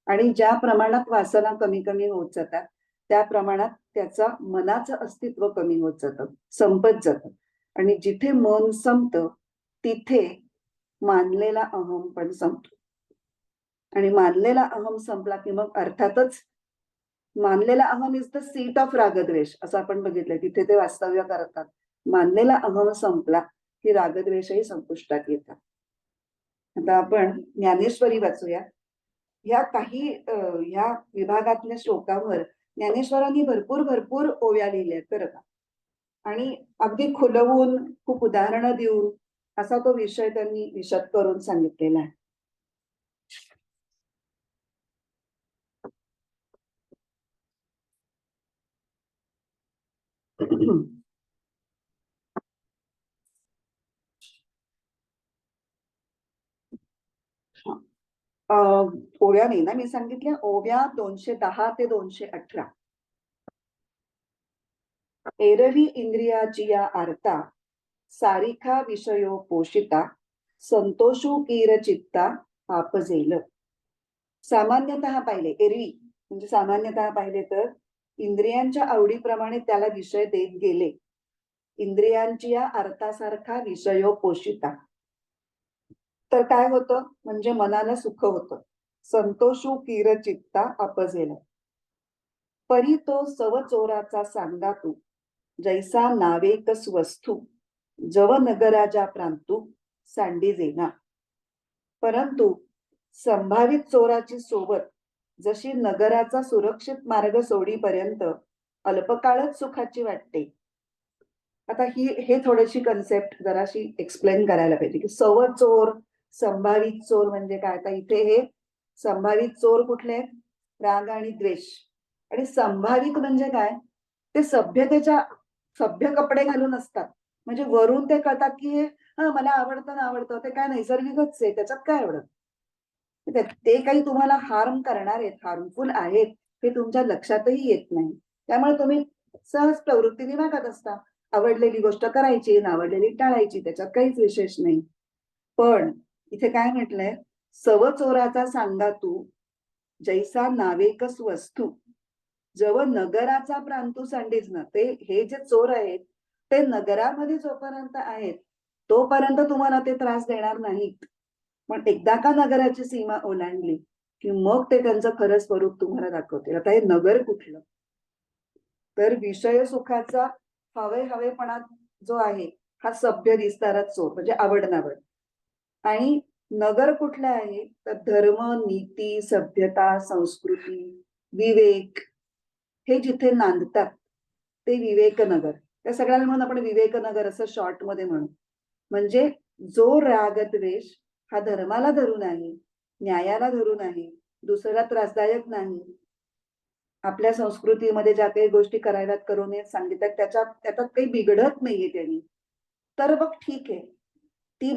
आणि ज्या प्रमाणात वासना कमी-कमी होत जातात, त्या प्रमाणात त्याचा मनाचं अस्तित्व कमी होत जातं, संपत जातं आणि जिथे मन संपतं, तिथे मानलेला अहम पण संपतो आणि मानलेला अहम संपला की मग अर्थातच मानलेला अहम इज द सीट ऑफ रागद्वेष असं आपण बघितलंय. तिथे ते वास्तव्य करतात. मानलेला अहम संपला की रागद्वेषही संपुष्टात येतात. आता आपण ज्ञानेश्वरी वाचूया. ह्या विभागातल्या श्लोकांवर ज्ञानेश्वरांनी भरपूर ओव्या लिहिल्या आहेत बरं का. आणि अगदी खुलवून, खूप उदाहरणं देऊन असा तो विषय त्यांनी विशद करून सांगितलेला आहे. ओव्या नाही ना मी सांगितल्या, ओव्या 210 ते 218. एरवी इंद्रियाची या आरता, सारिखा विषयो पोषिता, संतोषू कीर चित्ता आपजेल. सामान्यतः पाहिले, एरवी म्हणजे सामान्यतः पाहिले तर इंद्रियांच्या आवडीप्रमाणे त्याला विषय देत गेले. इंद्रियांची या अर्थासारखा विषयो पोषिता, तर काय होतं, म्हणजे मनाला सुख होतं. संतोषू कीर चित्ता अपजेल. परी तो सव चोराचा सांगा तू, जैसा नावेक स्वस्तू, जव नगराजा प्रांतू सांडी जेना. परंतु संभावित चोराची सोबत जशी नगराचा सुरक्षित मार्ग सोडीपर्यंत अल्पकाळच सुखाची वाटते. आता हे थोडीशी कन्सेप्ट जराशी एक्सप्लेन करायला पाहिजे की सव चोर, संभावित चोर म्हणजे काय. आता इथे हे संभावित चोर कुठले, राग आणि द्वेष. आणि संभावित म्हणजे काय, ते सभ्य कपडे घालून असतात. म्हणजे वरून ते कळतात की हे मला आवडतं ना आवडतं, ते काय नैसर्गिकच आहे, त्याच्यात काय एवढं. ते काही तुम्हाला हार्म करणार आहेत, हार्मफुल आहेत, हे तुमच्या लक्षातही येत नाही. त्यामुळे तुम्ही सहज प्रवृत्तीने वागत असता. आवडलेली गोष्ट करायची, नावडलेली टाळायची, त्याच्यात काहीच विशेष नाही. पण इथे काय म्हटलंय, सव चोराचा सांगा तू, जैसा नावेकस वस्तू, जव नगराचा प्रांतू सांडीच ना. ते हे जे चोर आहेत ते नगरामध्ये जोपर्यंत आहेत तोपर्यंत तुम्हाला ते त्रास देणार नाहीत. पण एकदा का नगराची सीमा ओलांडली की मग ते त्यांचं खरं स्वरूप तुम्हाला दाखवतील. आता हे नगर कुठलं, तर विषय सुखाचा हवेपणा जो आहे हा सभ्य विस्तारात चोर म्हणजे आवड नावड. आणि नगर कुठलं आहे तर धर्म, नीती, सभ्यता, संस्कृती, विवेक हे जिथे नांदतात ते विवेकनगर. त्या सगळ्यांना म्हणून आपण विवेकनगर असं शॉर्ट मध्ये म्हणू. म्हणजे जो रागद्वेष हा धर्माला धरून आहे, न्यायाला धरून आहे, दुसऱ्याला त्रासदायक नाही, आपल्या संस्कृतीमध्ये ज्या काही गोष्टी कराव्यात करू नयेत सांगितल्यात त्याच्यात काही बिघडत नाहीये त्यांनी, तर मग ठीक आहे.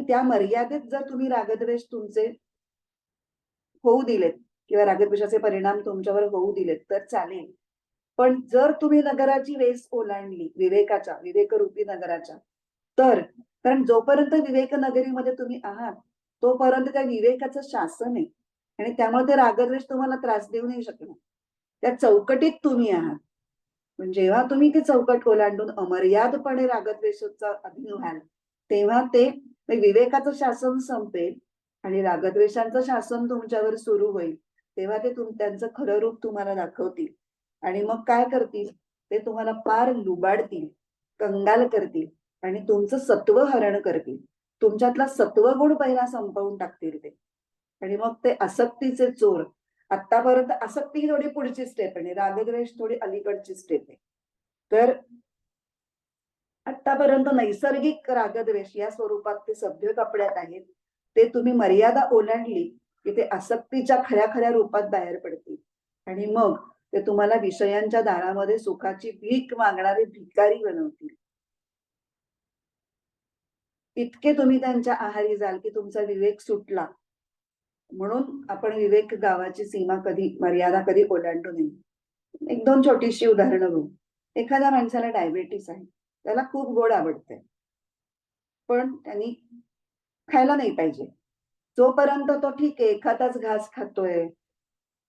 त्या मर्यादेत जर तुम्ही रागद्वेष तुमचे होऊ दिलेत किंवा रागद्वेषाचे परिणाम तुमच्यावर होऊ दिलेत तर चालेल. पण जर तुम्ही नगराची वेस ओलांडली, विवेकरूपी नगराच्या, तर कारण जोपर्यंत विवेक नगरीमध्ये तुम्ही आहात तोपर्यंत त्या विवेकाचं शासन आहे. आणि त्यामुळे ते रागद्वेष तुम्हाला त्रास देऊ नाही शकणार. त्या चौकटीत तुम्ही आहात. पण जेव्हा तुम्ही ती चौकट ओलांडून अमर्यादपणे रागद्वेषाचा अधीन व्हाल तेव्हा ते विवेकाचं शासन संपेल आणि रागद्वेषांचं शासन तुमच्यावर सुरू होईल. तेव्हा ते त्यांचं खरं रूप तुम्हाला दाखवतील. आणि मग काय करतील, ते तुम्हाला पार लुबाडतील, कंगाल करतील आणि तुमचं सत्व हरण करतील. तुमच्यातला सत्वगुण पहिला संपवून टाकतील ते. आणि मग ते आसक्तीचे चोर. आतापर्यंत आसक्ती ही थोडी पुढची स्टेप आहे, रागद्वेष थोडी अलीकडची स्टेप आहे. तर आतापर्यंत नैसर्गिक रागद्वेष या स्वरूपात ते सभ्य कपड्यात आहेत. ते तुम्ही मर्यादा ओलांडली की ते आसक्तीच्या खऱ्या रूपात बाहेर पडतील. आणि मग ते तुम्हाला विषयांच्या दारामध्ये सुखाची भीक मागणारे भिकारी बनवतील. इतके तुम्ही त्यांच्या आहारी जाल की तुमचा विवेक सुटला. म्हणून आपण विवेक गावाची सीमा मर्यादा कधी ओलांडू नये. एक दोन छोटीशी उदाहरणं घेऊ. एखाद्या माणसाला डायबेटीस आहे, त्याला खूप गोड आवडते, पण त्यांनी खायला नाही पाहिजे. जोपर्यंत तो ठीक आहे एखादाच घास खातोय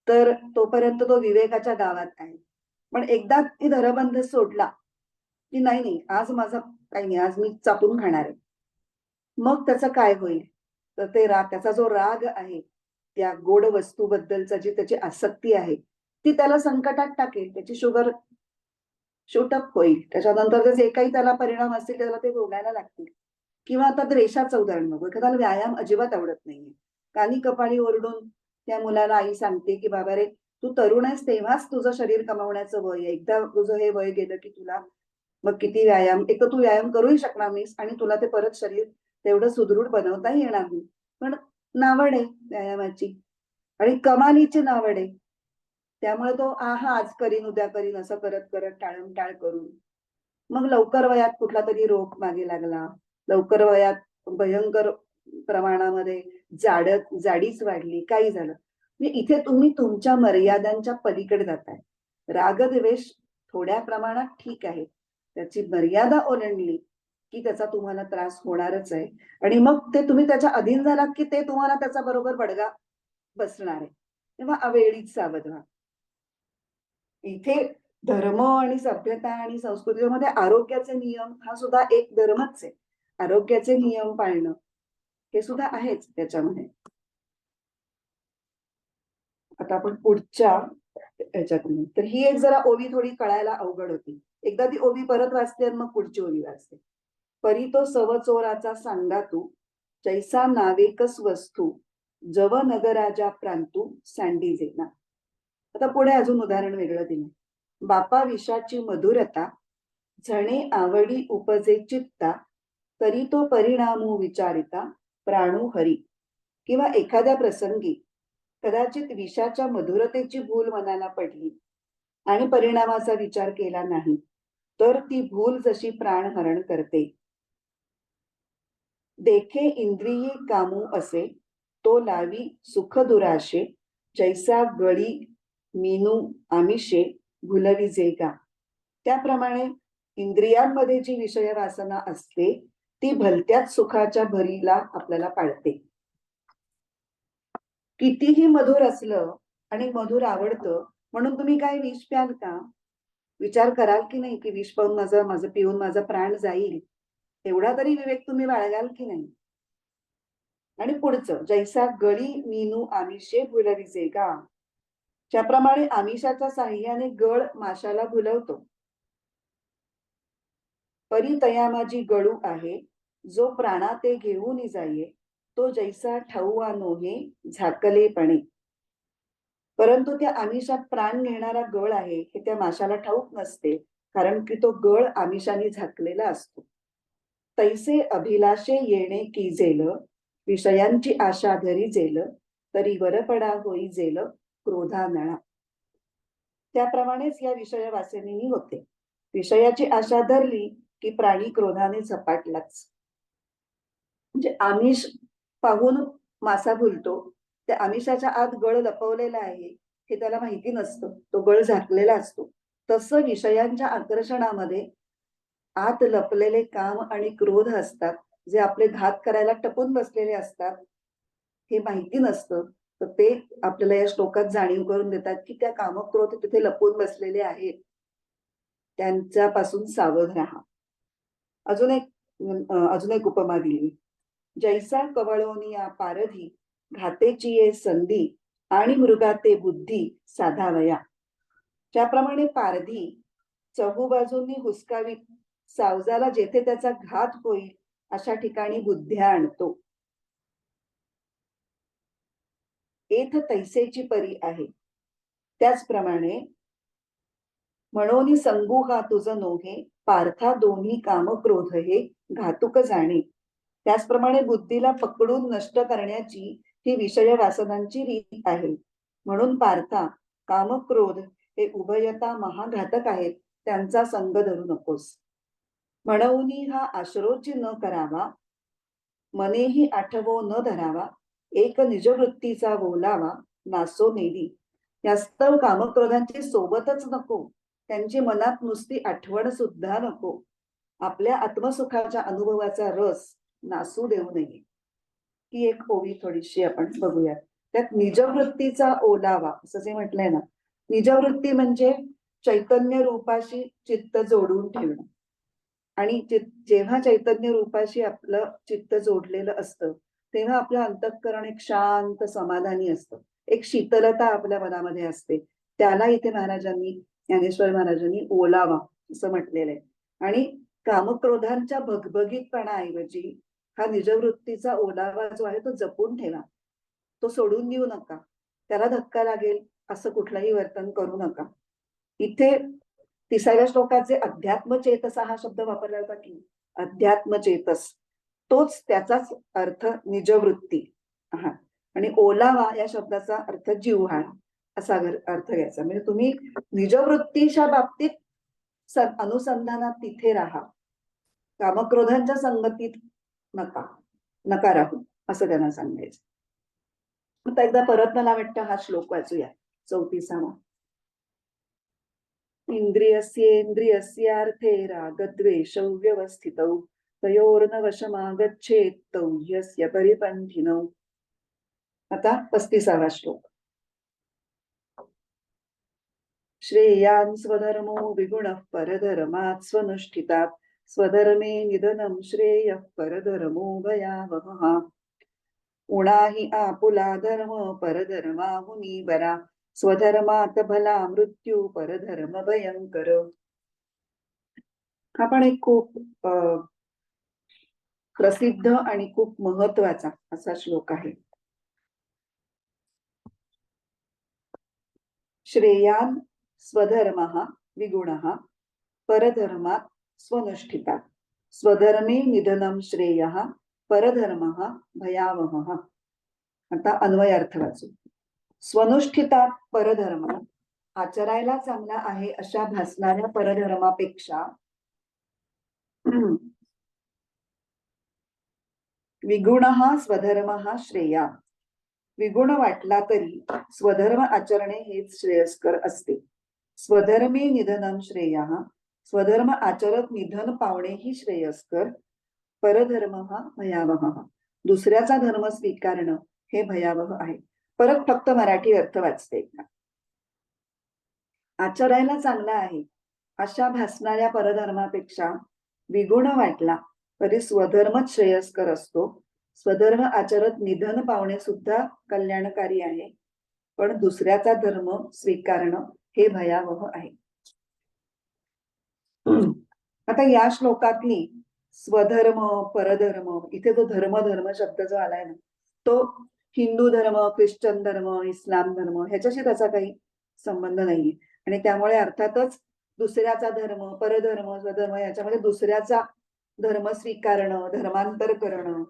तर तोपर्यंत तो विवेकाच्या गावात आहे. पण एकदा ती धरबंध सोडला की नाही आज माझा काही नाही, आज मी चापून खाणार आहे, मग त्याचं काय होईल, तर त्याचा जो राग आहे त्या गोड वस्तूबद्दलचा जी त्याची आसक्ती आहे ती त्याला संकटात टाकेल. त्याची शुगर शूटअप होईल. त्याच्यानंतर जे काही त्याला परिणाम असतील त्याला ते भोगायला लागतील. किंवा आता द्वेषाचं उदाहरण बघू. एखाद्याला व्यायाम अजिबात आवडत नाहीये, कानी कपाळी ओरडून त्या मुलाला आई सांगते की बाबा रे, तू तरुण आहेस तेव्हाच तुझं शरीर कमावण्याचं वय आहे. एकदा तुझं हे वय गेलं की तुला मग किती व्यायाम, एक तर तू व्यायाम करूही शकणार नाहीस आणि तुला ते परत शरीर तेवढं सुदृढ बनवताही येणार नाही. पण नावड आहे व्यायामाची आणि कमालीची नावड आहे. त्यामुळे तो आज करीन उद्या करीन असं करत करत टाळ करून मग लवकर वयात कुठला तरी रोग मागे लागला, लवकर वयात भयंकर प्रमाणामध्ये जाडीच वाढली, काही झालं, म्हणजे इथे तुम्ही तुमच्या मर्यादांच्या पलीकडे जाताय. रागद्वेष थोड्या प्रमाणात ठीक आहे, त्याची मर्यादा ओलांडली की त्याचा तुम्हाला त्रास होणारच आहे. आणि मग ते तुम्ही त्याच्या अधीन झालात की ते तुम्हाला त्याचा बरोबर बडगा बसणार आहे. तेव्हा वेळीच सावध व्हा. इथे धर्म आणि सभ्यता आणि संस्कृतीमध्ये आरोग्याचे नियम हा सुद्धा एक धर्मच आहे. आरोग्याचे नियम पाळणं हे सुद्धा आहेच त्याच्यामध्ये. आता आपण पुढच्या ह्याच्यातून, तर ही एक जरा ओवी थोडी कळायला अवघड होती. एकदा ती ओवी परत वाचते आणि मग पुढची ओवी वाचते. परी तो सवचोराचा सांगा तू, जैसा नावेकस वस्तू, जव नगराजा प्रांतू सँडीजेना. आता पुढे अजून उदाहरण वेगळं दिलं. बापा विषाची मधुरता, झणे आवडी उपजे चित्ता, तरी तो परिणामू विचारिता, प्राणू हरी. किंवा एखाद्या प्रसंगी कदाचित विषाच्या मधुरतेची भूल मनाला पडली आणि परिणामाचा विचार केला नाही, तर ती भूल जशी प्राणहरण करते. देखे इंद्रिये कामू असे, तो लावी सुख दुराशे, जैसा गळी मीनू आमिषे भुलविजे गा. त्याप्रमाणे इंद्रियांमध्ये जी विषय वासना असते ती भलत्याच सुखाच्या भरीला आपल्याला पाळते. कितीही मधुर असलं आणि मधुर आवडतं म्हणून तुम्ही काय विष प्याल का? विचार कराल की नाही की विष पाहून माझं पिऊन माझा प्राण जाईल, एवढा तरी विवेक तुम्ही बाळगाल की नाही? आणि पुढचं, जैसा गळी मीनू आमिषे भुलविजे गा. ज्याप्रमाणे आमिषाच्या साह्याने गळ माशाला भुलवतो, परी तया माझी गळू आहे, जो प्राणा ते घेऊन जाये, तो जैसा ठाऊआ नोहे झाकलेपणे. परंतु त्या आमिषात प्राण घेणारा गळ आहे हे त्या माशाला ठाऊक नसते, कारण की तो गळ आमिषाने झाकलेला असतो. तैसे अभिलाषे येणे की जेल, विषयांची आशा धरी जेल, तरी वरपडा होई जेल क्रोधा नळा. त्याप्रमाणेच या विषय वासनेनी होते. विषयाची आशा धरली की प्राणी क्रोधाने झपाटलाच. म्हणजे आमिष पाहून मासा भुलतो, त्या आमिषाच्या आत गळ लपवलेला आहे हे त्याला माहिती नसतं, तो गळ झाकलेला असतो. तसं विषयांच्या आकर्षणामध्ये आत लपलेले काम आणि क्रोध असतात, जे आपले घात करायला टपून बसलेले असतात, हे माहिती नसतं. तर ते आपल्याला या श्लोकात जाणीव करून देतात की त्या कामक्रोध तिथे लपून बसलेले आहेत, त्यांच्यापासून सावध राहा. अजून एक उपमा दिली. जैसा कवळोनिया पारधी, घातेची ये संधी, आणि मृगाते बुद्धी साधावया. ज्याप्रमाणे पारधी चहूबाजूंनी हुसकावी सावजाला जेथे त्याचा घात होईल अशा ठिकाणी बुद्ध्या आणतो, एथ तैसेची परी आहे. त्याचप्रमाणे म्हणून संगू हा तुझ नोहे, पार्था दोन्ही काम क्रोध हे घातुक जाणे. त्याचप्रमाणे बुद्धीला पकडून नष्ट करण्याची ही विषय वासनांची रीत आहे. म्हणून पार्था, काम क्रोध हे उभयता महाघातक आहेत, त्यांचा संग धरू नकोस. म्हणून हा आश्रोची न करावा, मनेही आठवो न धरावा, एक निजवृत्तीचा बोलावा, नासो नेवी. यास्तव कामक्रोधांची सोबतच नको, त्यांची मनात नुसती आठवण सुद्धा नको. आपल्या आत्मसुखाच्या अनुभवाचा रस नासू देऊ नये. ही एक ओवी थोडीशी आपण बघूयात. त्यात निजवृत्तीचा ओलावा असं जे म्हटलंय ना, निजवृत्ती म्हणजे चैतन्य रूपाशी चित्त जोडून ठेवणं. आणि जेव्हा चैतन्य रूपाशी आपलं चित्त जोडलेलं असतं तेव्हा आपलं अंतःकरण एक शांत समाधानी असतं, एक शीतलता आपल्या मनामध्ये असते. त्याला इथे ज्ञानेश्वर महाराजांनी ओलावा असं म्हटलेलं आहे. आणि कामक्रोधांच्या भगभगीतपणाऐवजी हा निजवृत्तीचा ओलावा जो आहे तो जपून ठेवा, तो सोडून देऊ नका. त्याला धक्का लागेल असं कुठलंही वर्तन करू नका. इथे 3ऱ्या श्लोकात जे अध्यात्मचेतसा हा शब्द वापरला होता की अध्यात्मचेतस, तोच त्याचाच अर्थ निजवृत्ती. हा, आणि ओलावा या शब्दाचा अर्थ जिव्हाळा असा अर्थ घ्यायचा. म्हणजे तुम्ही निजवृत्तीच्या बाबतीत अनुसंधानात तिथे राहा, कामक्रोधांच्या संगतीत नका राहू, असं त्यांना सांगायचं. आता एकदा परत मला वाटतं हा श्लोक वाचूया, 34वा. इंद्रियस्येन्द्रियस्यार्थे रागद्वेषौ व्यवस्थितौ तयोर्न वशमागच्छेत् तौ ह्यस्य परिपन्थिनौ. आता 35वा श्लोक. श्रेयान् स्वधर्मो विगुणः परधर्मात् स्वनुष्ठितात् स्वधर्मे निधनं श्रेयः परधर्मो भयावहः. उणाहि आपुला धर्म परधर्माहुनी बरा स्वधर्मात भला मृत्यू परधर्म भयंकर. हा पण एक खूप प्रसिद्ध आणि खूप महत्वाचा असा श्लोक आहे. श्रेयान् स्वधर्मः विगुणः परधर्मात् स्वनुष्ठितात् स्वधर्मे निधनं श्रेयः परधर्मः भयावहः. आता अन्वयार्थ वाचू. स्वनुष्ठितात परधर्म, आचरायला चांगला आहे अशा भासणाऱ्या परधर्मापेक्षा विगुणः स्वधर्मः श्रेया, विगुण वाटला तरी स्वधर्म आचरणे हेच श्रेयस्कर असते. स्वधर्मे निधनं श्रेयः, स्वधर्म आचरत निधन पावणे ही श्रेयस्कर. परधर्म हा भयावह, दुसऱ्याचा धर्म स्वीकारणं हे भयावह आहे. परत फक्त मराठी अर्थ वाचते. आचरायला चांगला आहे अशा भासणाऱ्या परधर्मापेक्षा विगुण वाटला तरी स्वधर्मच श्रेयस्कर असतो. स्वधर्म आचरत निधन पावणे सुद्धा कल्याणकारी आहे, पण दुसऱ्याचा धर्म स्वीकारणं हे भयावह आहे. आता या श्लोकातली स्वधर्म परधर्म, इथे तो धर्म धर्म शब्द जो आलाय ना, तो हिंदू धर्म, ख्रिश्चन धर्म, इस्लाम धर्म ह्याच्याशी त्याचा काही संबंध नाहीये. आणि त्यामुळे अर्थातच दुसऱ्याचा धर्म परधर्म स्वधर्म याच्यामध्ये दुसऱ्याचा धर्म स्वीकारणं धर्मांतर करणं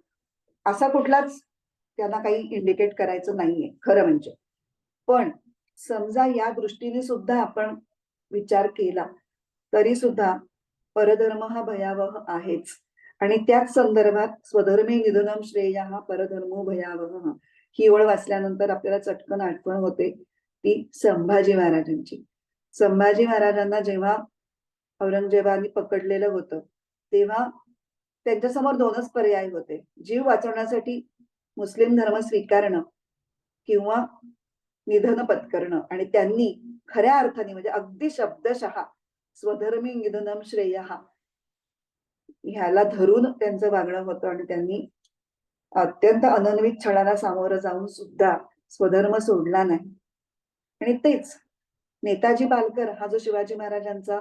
असा कुठलाच त्यांना काही इंडिकेट करायचं नाहीये खरं म्हणजे. पण समजा या दृष्टीने सुद्धा आपण विचार केला तरी सुद्धा परधर्म हा भयावह आहेच. आणि त्याच संदर्भात स्वधर्मे निधनम श्रेय हा परधर्मो भयावह ही ओळ वाचल्यानंतर आपल्याला चटकन आठवण होते ती संभाजी महाराजांची. संभाजी महाराजांना जेव्हा औरंगजेबाने पकडलेलं होतं तेव्हा त्यांच्यासमोर दोनच पर्याय होते, जीव वाचवण्यासाठी मुस्लिम धर्म स्वीकारणं किंवा निधन पत्करणं. आणि त्यांनी खऱ्या अर्थाने म्हणजे अगदी शब्दशः स्वधर्मी निधनम श्रेय ह्याला धरून त्यांचं वागणं होतं. आणि त्यांनी अत्यंत अनन्वित छळाला सामोरं जाऊन सुद्धा स्वधर्म सोडला नाही. आणि तेच नेताजी पालकर हा जो शिवाजी महाराजांचा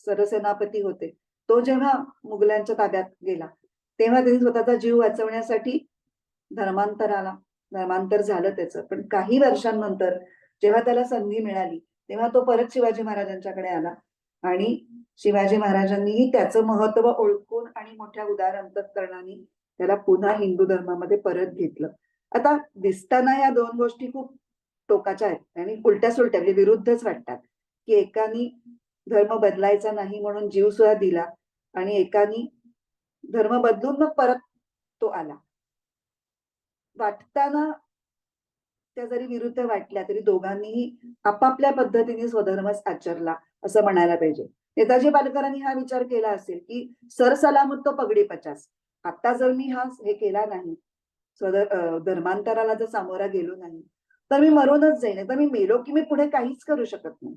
सरसेनापती होते, तो जेव्हा मुघलांच्या ताब्यात गेला तेव्हा त्यांनी स्वतःचा जीव वाचवण्यासाठी धर्मांतर झालं त्याचं. पण काही वर्षांनंतर जेव्हा त्याला संधी मिळाली तेव्हा तो परत शिवाजी महाराजांच्याकडे आला आणि शिवाजी महाराजांनीही त्याचं महत्व ओळखून आणि मोठ्या उदार अंतःकरणाने त्याला पुन्हा हिंदू धर्मामध्ये परत घेतलं. आता दिसताना या दोन गोष्टी खूप टोकाच्या आहेत आणि उलट्या सुलट्या म्हणजे विरुद्धच वाटतात, की एकानी धर्म बदलायचा नाही म्हणून जीव सुद्धा दिला आणि एकानी धर्म बदलून मग परत तो आला. वाटताना त्या जरी विरुद्ध वाटल्या तरी दोघांनीही आपापल्या पद्धतीने स्वधर्मच आचरला असं म्हणायला पाहिजे. नेताजी पालकरांनी हा विचार केला असेल की सरसलामत तो पगडी 50, आता जर मी हे केला नाही, धर्मांतराला जर सामोरा गेलो नाही तर मी मरूनच जाईन, तर मी मेलो की मी पुढे काहीच करू शकत नाही.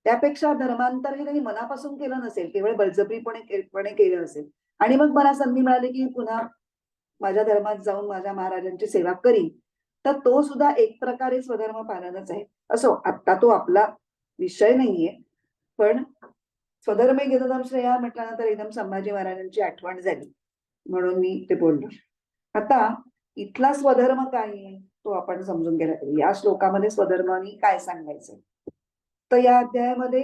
त्यापेक्षा धर्मांतर हे त्यांनी मनापासून केलं नसेल, केवळ बळजबरीपणे केलं असेल आणि मग मला संधी मिळाली की पुन्हा माझ्या धर्मात जाऊन माझ्या महाराजांची सेवा करीन, तर तो सुद्धा एक प्रकारे स्वधर्म पालनच आहे. असो, आता तो आपला विषय नाहीये, पण स्वधर्मे निधनम श्रेया म्हटल्यानंतर एकदम संभाजी महाराजांची आठवण झाली म्हणून मी ते बोललो. आता इथला स्वधर्म काय आहे तो आपण समजून घ्यायला पाहिजे. या श्लोकामध्ये स्वधर्माने काय सांगायचं, तर या अध्यायामध्ये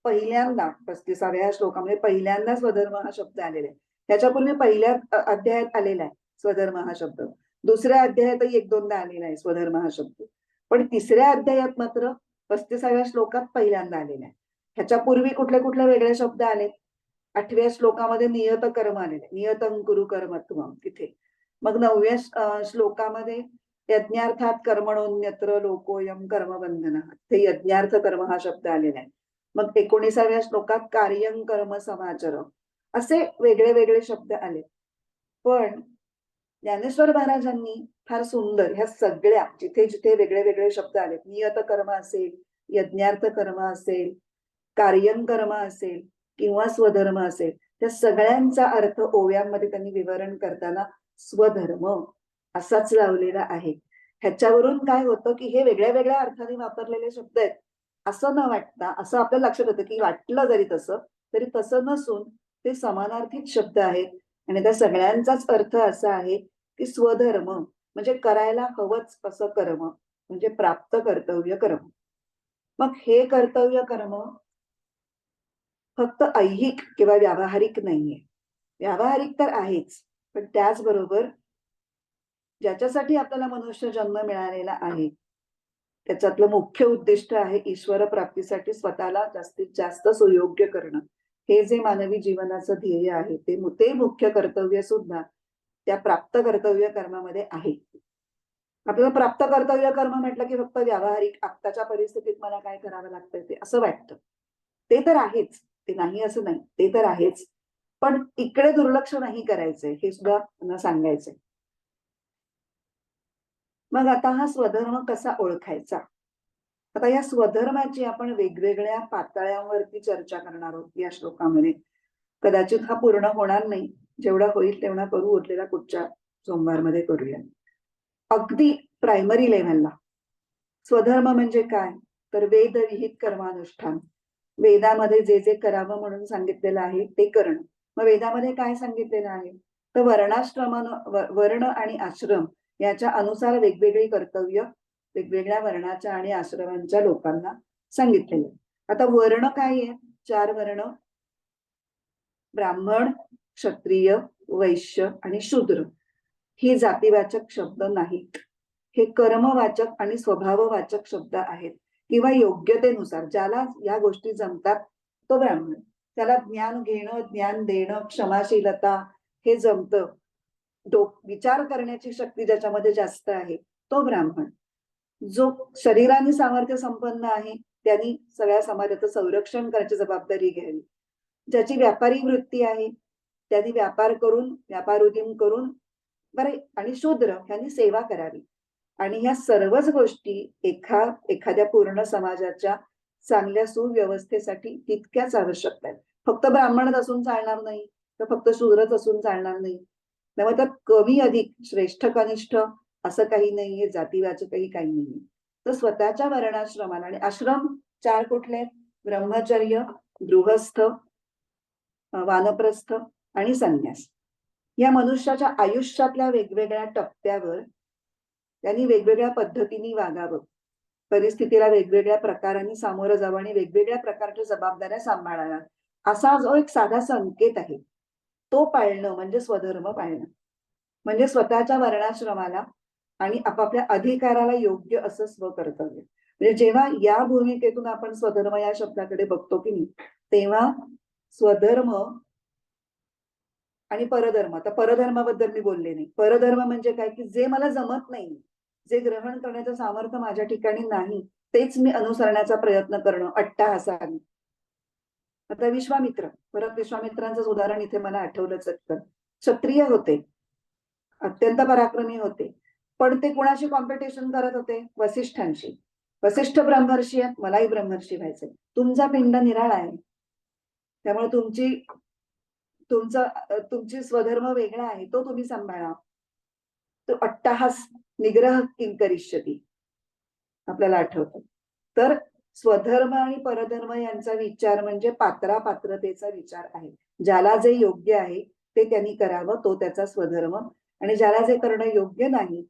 पहिल्यांदा 35व्या श्लोकामध्ये पहिल्यांदा स्वधर्म हा शब्द आलेला आहे. त्याच्यापूर्वी पहिल्या अध्यायात आलेला आहे स्वधर्म हा शब्द, दुसऱ्या अध्यायातही एक दोनदा आलेला आहे स्वधर्म हा शब्द, पण तिसऱ्या अध्यायात मात्र 35व्या श्लोकात पहिल्यांदा आलेला आहे. ह्याच्यापूर्वी कुठले कुठले वेगळे शब्द आले, 8व्या श्लोकामध्ये नियत कर्म आलेले, नियतं कुरु कर्म तिथे. मग 9व्या श्लोकामध्ये यज्ञार्थात कर्मणोन्यत्र लोकोयम कर्मबंधन, ते यज्ञार्थ कर्म हा शब्द आलेला आहे. मग 19व्या श्लोकात कार्यं कर्म समाचर असे वेगळे वेगळे शब्द आले. पण ज्ञानेश्वर महाराजांनी फार सुंदर ह्या सगळ्या जिथे जिथे वेगळे वेगळे शब्द आले, नियत कर्म असेल, यज्ञार्थ कर्म असेल, कार्यं कर्म असेल किंवा स्वधर्म असेल, त्या सगळ्यांचा अर्थ ओव्यांमध्ये त्यांनी विवरण करताना स्वधर्म असाच लावलेला आहे. ह्याच्यावरून काय होतं की हे वेगळ्या वेगळ्या अर्थाने वापरलेले शब्द आहेत असं न वाटता, असं आपल्या लक्षात येतं की वाटलं जरी तसं तरी तसं नसून ते समानार्थीत शब्द आहेत आणि त्या सगळ्यांचाच अर्थ असा आहे की स्वधर्म म्हणजे करायला हवंच असं कर्म म्हणजे प्राप्त कर्तव्य कर्म. मग हे कर्तव्य कर्म फक्त ऐहिक किंवा व्यावहारिक नाहीये. व्यावहारिक तर आहेच, पण त्याचबरोबर ज्याच्यासाठी आपल्याला मनुष्य जन्म मिळालेला आहे त्याच्यातलं मुख्य उद्दिष्ट आहे ईश्वर प्राप्तीसाठी स्वतःला जास्तीत जास्त सुयोग्य करणं. हे जे मानवी जीवनाचं ध्येय आहे ते मुख्य कर्तव्य सुद्धा त्या प्राप्त कर्तव्य कर्मामध्ये आहे. आपल्याला प्राप्त कर्तव्य कर्म म्हटलं की फक्त व्यावहारिक आत्ताच्या परिस्थितीत मला काय करावं लागतंय ते असं वाटतं. ते तर आहेच, ते नाही असं नाही, ते तर आहेच. पण इकडे दुर्लक्ष नाही करायचंय हे सुद्धा त्यांना सांगायचंय. मग आता हा स्वधर्म कसा ओळखायचा? आता या स्वधर्माची आपण वेगवेगळ्या पातळ्यांवरती चर्चा करणार आहोत या श्लोकामध्ये. कदाचित हा पूर्ण होणार नाही. जेवढा होईल तेवढा करू, उरलेला पुढच्या सोमवारमध्ये करूया. अगदी प्रायमरी लेव्हलला स्वधर्म म्हणजे काय? तर वेदविहित कर्मानुष्ठान. वेदामध्ये जे जे करावं म्हणून सांगितलेलं आहे ते करणं. मग वेदामध्ये काय सांगितलेलं आहे? तर वर्ण आणि आश्रम याच्या अनुसार वेगवेगळी कर्तव्य वेगवेगळ्या वर्णाच्या आणि आश्रमांच्या लोकांना सांगितलेले. आता वर्ण काय आहे? 4 वर्ण ब्राह्मण, क्षत्रिय, वैश्य आणि शूद्र. ही जातीवाचक शब्द नाहीत. हे कर्मवाचक आणि स्वभाववाचक शब्द आहेत किंवा योग्यतेनुसार ज्याला या गोष्टी जमतात तो ब्राह्मण. त्याला ज्ञान घेणं, ज्ञान देणं, क्षमाशीलता हे जमतं. विचार करण्याची शक्ती ज्याच्यामध्ये जास्त आहे तो ब्राह्मण. जो शरीराने सामर्थ्य संपन्न आहे त्यांनी सगळ्या समाजाचं संरक्षण करायची जबाबदारी घ्यावी. ज्याची व्यापारी वृत्ती आहे त्यांनी व्यापार करून व्यापारोद्यम करून बरे आणि शूद्र यांनी सेवा करावी. आणि ह्या सर्वच गोष्टी एखाद्या पूर्ण समाजाच्या चांगल्या सुव्यवस्थेसाठी तितक्याच आवश्यक आहेत. फक्त ब्राह्मणच असून चालणार नाही तर फक्त शूद्रच असून चालणार नाही. त्यामुळे त्यात कमी अधिक श्रेष्ठ कनिष्ठ असं काही नाहीये, जातीवाचकही काही नाहीये. तर स्वतःच्या वर्णाश्रमाला आणि आश्रम 4 कुठले? ब्रह्मचर्य, गृहस्थ, वानप्रस्थ आणि संन्यास. या मनुष्याच्या आयुष्यातल्या वेगवेगळ्या टप्प्यावर त्यांनी वेगवेगळ्या पद्धतीने वागावं. परिस्थितीला वेगवेगळ्या प्रकारांनी सामोरं जावं आणि वेगवेगळ्या प्रकारच्या जबाबदाऱ्या सांभाळाव्यात. असा जो एक साधा संकेत आहे तो पाळणं म्हणजे स्वधर्म पाळणं. म्हणजे स्वतःच्या वर्णाश्रमाला आणि आपापल्या अधिकाराला योग्य असं स्वकर्तव्य. म्हणजे जेव्हा या भूमिकेतून आपण स्वधर्म या शब्दाकडे बघतो की नाही तेव्हा स्वधर्म आणि परधर्म. आता परधर्माबद्दल मी बोलले नाही. परधर्म म्हणजे काय की जे मला जमत नाही, जे ग्रहण करण्याचं सामर्थ्य माझ्या ठिकाणी नाही तेच मी अनुसरण्याचा प्रयत्न करणं अट्टाहासाने. आता विश्वामित्र, परत विश्वामित्रांचं उदाहरण इथे मला आठवलं चटकन. क्षत्रिय होते, अत्यंत पराक्रमी होते, पण ते कुणाशी कॉम्पिटिशन करत होते? वसिष्ठांशी. वसिष्ठ ब्रह्मर्षी आहेत, मलाही ब्रह्मर्षी व्हायचंय. तुमचा पिंड निराळा आहे, त्यामुळे तुमची स्वधर्म वेगळा आहे तो तुम्ही सांभाळा. तो अट्टहास निग्रह किंकरिष्यती आपल्याला आठवतं. तर स्वधर्म आणि परधर्म यांचा विचार म्हणजे पात्रतेचा विचार आहे. ज्याला जे योग्य आहे ते त्यांनी करावं तो त्याचा स्वधर्म आणि ज्याला जे करणं योग्य नाही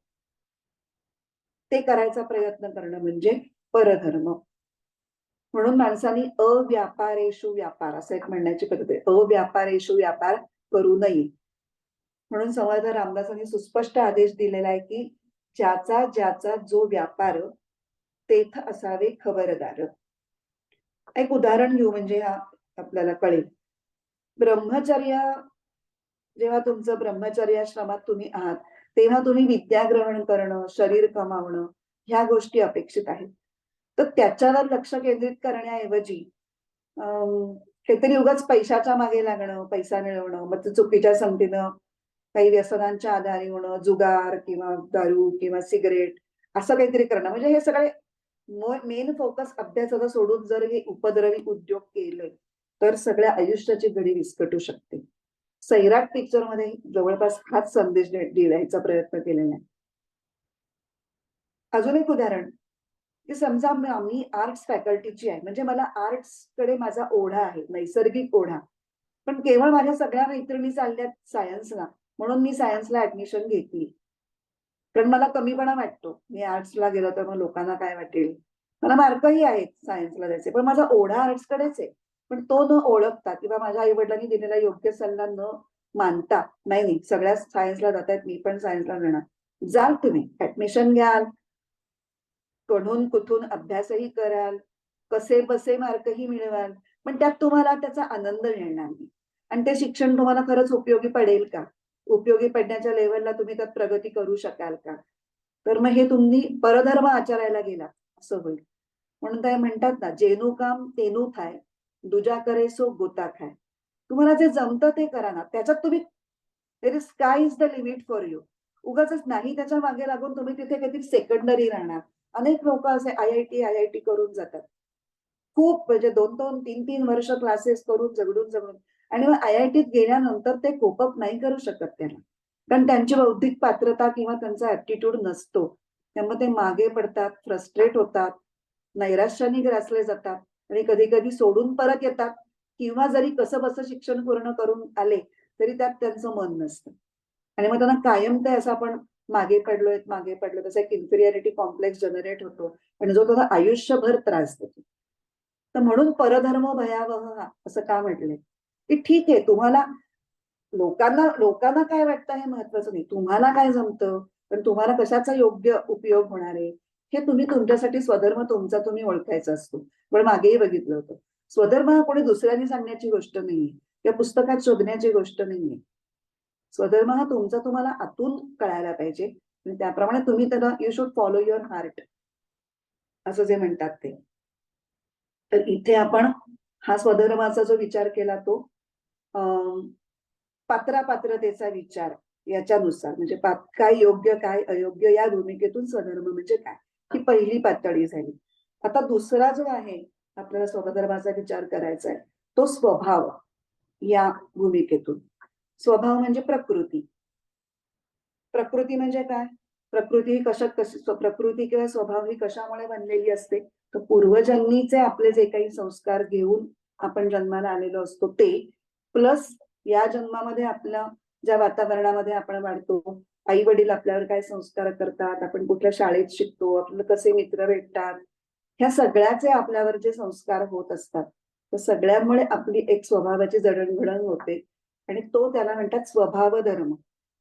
ते करायचा प्रयत्न करणं म्हणजे परधर्म. म्हणून माणसांनी अव्यापारेषु व्यापार असं एक म्हणण्याची पद्धत आहे. अव्यापारेषु व्यापार करू नये. म्हणून समर्थ रामदासांनी सुस्पष्ट आदेश दिलेला आहे की ज्याचा जो व्यापार तेथ असावे खबरदार. एक उदाहरण घेऊ म्हणजे हा आपल्याला कळेल. ब्रह्मचर्य जेव्हा तुमचं ब्रह्मचर्याश्रमात तुम्ही आहात तेव्हा तुम्ही विद्या ग्रहण करणं, शरीर कमावणं ह्या गोष्टी अपेक्षित आहेत. तर त्याच्यावर लक्ष केंद्रित करण्याऐवजी काहीतरी उगाच पैशाच्या मागे लागणं, पैसा मिळवणं, मग ते चुकीच्या संगतीनं काही व्यसनांच्या आधारी होणं, जुगार किंवा दारू किंवा सिगरेट असं काहीतरी करणं. म्हणजे हे सगळे मेन फोकस अभ्यासाचा सोडून जर हे उपद्रवी उद्योग केले, तर सगळ्या आयुष्याची घडी विस्कटू शकते. सैराट पिक्चर मध्ये जवळपास हाच संदेश द्यायचा प्रयत्न केलेला आहे. अजून एक उदाहरण, की समजा मी आर्ट्स फॅकल्टीची आहे, म्हणजे मला आर्ट्स कडे माझा ओढा आहे, नैसर्गिक ओढा. पण केवळ माझ्या सगळ्या मैत्रिणी चालल्यात सायन्सला, म्हणून मी सायन्सला ऍडमिशन घेतली. कारण मला कमीपणा वाटतो. मी आर्ट्सला गेलो तर मग लोकांना काय वाटेल? मला मार्कही आहेत सायन्सला द्यायचे, पण माझा ओढा आर्ट्सकडेच आहे. पण तो न ओळखता किंवा माझ्या आई-वडिलांनी दिलेला योग्य सल्ला न मानता, नाही, नाही सगळ्याच सायन्सला जातायत, मी पण सायन्सला जाणार. जाल तुम्ही, ऍडमिशन घ्याल, कढून कुठून अभ्यासही कराल, कसेबसे मार्कही मिळवाल, पण त्यात तुम्हाला त्याचा आनंद मिळणार नाही. आणि ते शिक्षण तुम्हाला खरंच उपयोगी पडेल का? उपयोगी पडण्याच्या लेव्हलला तुम्ही त्यात प्रगती करू शकाल का? तर मग हे तुम्ही परधर्म आचरायला गेलात असं होईल. म्हणून काय म्हणतात ना, "जेनु काम तेनु थाय, दुजा करे सो गोता खाय." तुम्हाला जे जमतं ते करा ना. त्याच्यात तुम्ही there is sky is the limit for you. उगाचच नाही त्याच्या मागे लागून तुम्ही तिथे काहीतरी सेकंडरी राहणार. अनेक लोकं असे आय-आय-टी करून जातात. खूप म्हणजे 2-2, 3-3 वर्ष क्लासेस करून झगडून आणि मग आय-आय-टीत गेल्यानंतर ते कोप अप नाही करू शकत त्याला. कारण त्यांची बौद्धिक पात्रता किंवा त्यांचा ॲप्टिट्यूड नसतो. त्यामुळे ते मागे पडतात, फ्रस्ट्रेट होतात, नैराश्याने ग्रासले जातात आणि कधी-कधी सोडून परत येतात किंवा जरी कसंबसं शिक्षण पूर्ण करून आले, तरी त्यात त्यांचं मन नसतं. आणि मग त्यांना कायम ते असं आपण मागे पडलोय त्याचा एक इन्फिरियरिटी कॉम्प्लेक्स जनरेट होतो आणि जो त्याला आयुष्यभर त्रास देतो. तर म्हणून परधर्म भयावह असं का म्हटलंय? की ठीक आहे तुम्हाला लोकांना लोकांना काय वाटतं हे महत्वाचं नाही. तुम्हाला काय जमतं? पण तुम्हाला कशाचा योग्य उपयोग होणार आहे? हे तुम्ही तुमच्यासाठी स्वधर्म तुमचा तुम्ही ओळखायचा असतो. पण मागेही बघितलं होतं. स्वधर्म हा कोणी दुसऱ्यांनी सांगण्याची गोष्ट नाहीये किंवा पुस्तकात शोधण्याची गोष्ट नाहीये. स्वधर्म हा तुमचा तुम्हाला आतून कळायला पाहिजे आणि त्याप्रमाणे तुम्ही त्याला you should follow your heart असं जे म्हणतात ते. तर इथे आपण हा स्वधर्माचा जो विचार केला तो पात्रापात्रतेचा विचार याच्यानुसार म्हणजे काय योग्य काय अयोग्य या भूमिकेतून स्वधर्म म्हणजे काय ही पहिली पातळी झाली. आता दुसरा जो आहे आपल्याला स्वधर्माचा विचार करायचा आहे तो स्वभाव या भूमिकेतून. स्वभाव म्हणजे प्रकृती. प्रकृती म्हणजे काय? प्रकृती ही प्रकृती किंवा स्वभाव ही कशामुळे बनलेली असते? तर पूर्वजन्मीचे आपले जे काही संस्कार घेऊन आपण जन्माला आलेलो असतो ते, प्लस या जन्मामध्ये आपल्या ज्या वातावरणामध्ये आपण वाढतो, आई-वडील आपल्यावर काय संस्कार करतात, आपण कुठल्या शाळेत शिकतो, आपल्याला कसे मित्र भेटतात, ह्या सगळ्याचे आपल्यावर जे संस्कार होत असतात, तर सगळ्यामुळे आपली एक स्वभावाची जडणघडण होते आणि तो त्याला म्हणतात स्वभाव धर्म.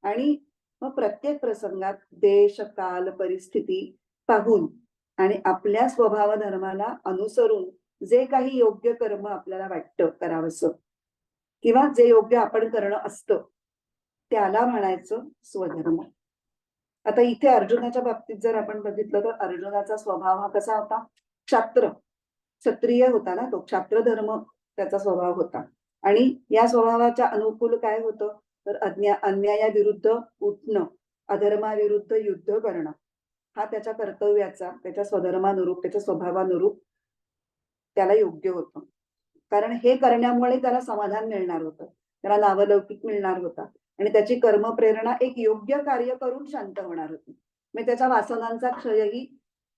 आणि मग प्रत्येक प्रसंगात देश, काल, परिस्थिती पाहून आणि आपल्या स्वभाव धर्माला अनुसरून जे काही योग्य कर्म आपल्याला वाटतं करावंसं किंवा जे योग्य आपण करणं असतं, त्याला म्हणायचं स्वधर्म. आता इथे अर्जुनाच्या बाबतीत जर आपण बघितलं तर अर्जुनाचा स्वभाव हा कसा होता? क्षात्र. क्षत्रिय होता ना तो. क्षात्र धर्म त्याचा स्वभाव होता. आणि या स्वभावाच्या अनुकूल काय होतं? तर अन्यायाविरुद्ध उठणं, अधर्माविरुद्ध युद्ध करणं. हा त्याच्या कर्तव्याचा, त्याच्या स्वधर्मानुरूप, त्याच्या स्वभावानुरूप त्याला योग्य होतं. कारण हे करण्यामुळे त्याला समाधान मिळणार होतं. त्याला नावलौकिक मिळणार होता आणि त्याची कर्मप्रेरणा एक योग्य कार्य करून शांत होणार होती. मग त्याच्या वासनांचा क्षयही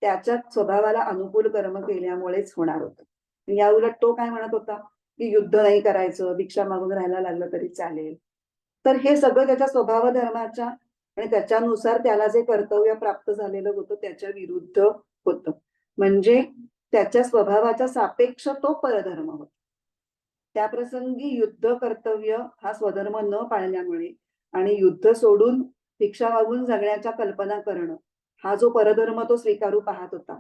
त्याच्या स्वभावाला अनुकूल कर्म केल्यामुळेच होणार होतं. याउलट तो काय म्हणत होता, की युद्ध नाही करायचं, भिक्षा मागून राहायला लागलं तरी चालेल. तर हे सगळं त्याच्या स्वभाव धर्माच्या आणि त्याच्यानुसार त्याला जे कर्तव्य प्राप्त झालेलं होतं त्याच्या विरुद्ध होतं. म्हणजे त्याच्या स्वभावाच्या सापेक्ष तो परधर्म होता. त्या प्रसंगी युद्ध कर्तव्य हा स्वधर्म न पाळल्यामुळे आणि युद्ध सोडून भिक्षा मागून जगण्याच्या कल्पना करणं हा जो परधर्म तो स्वीकारू पाहत होता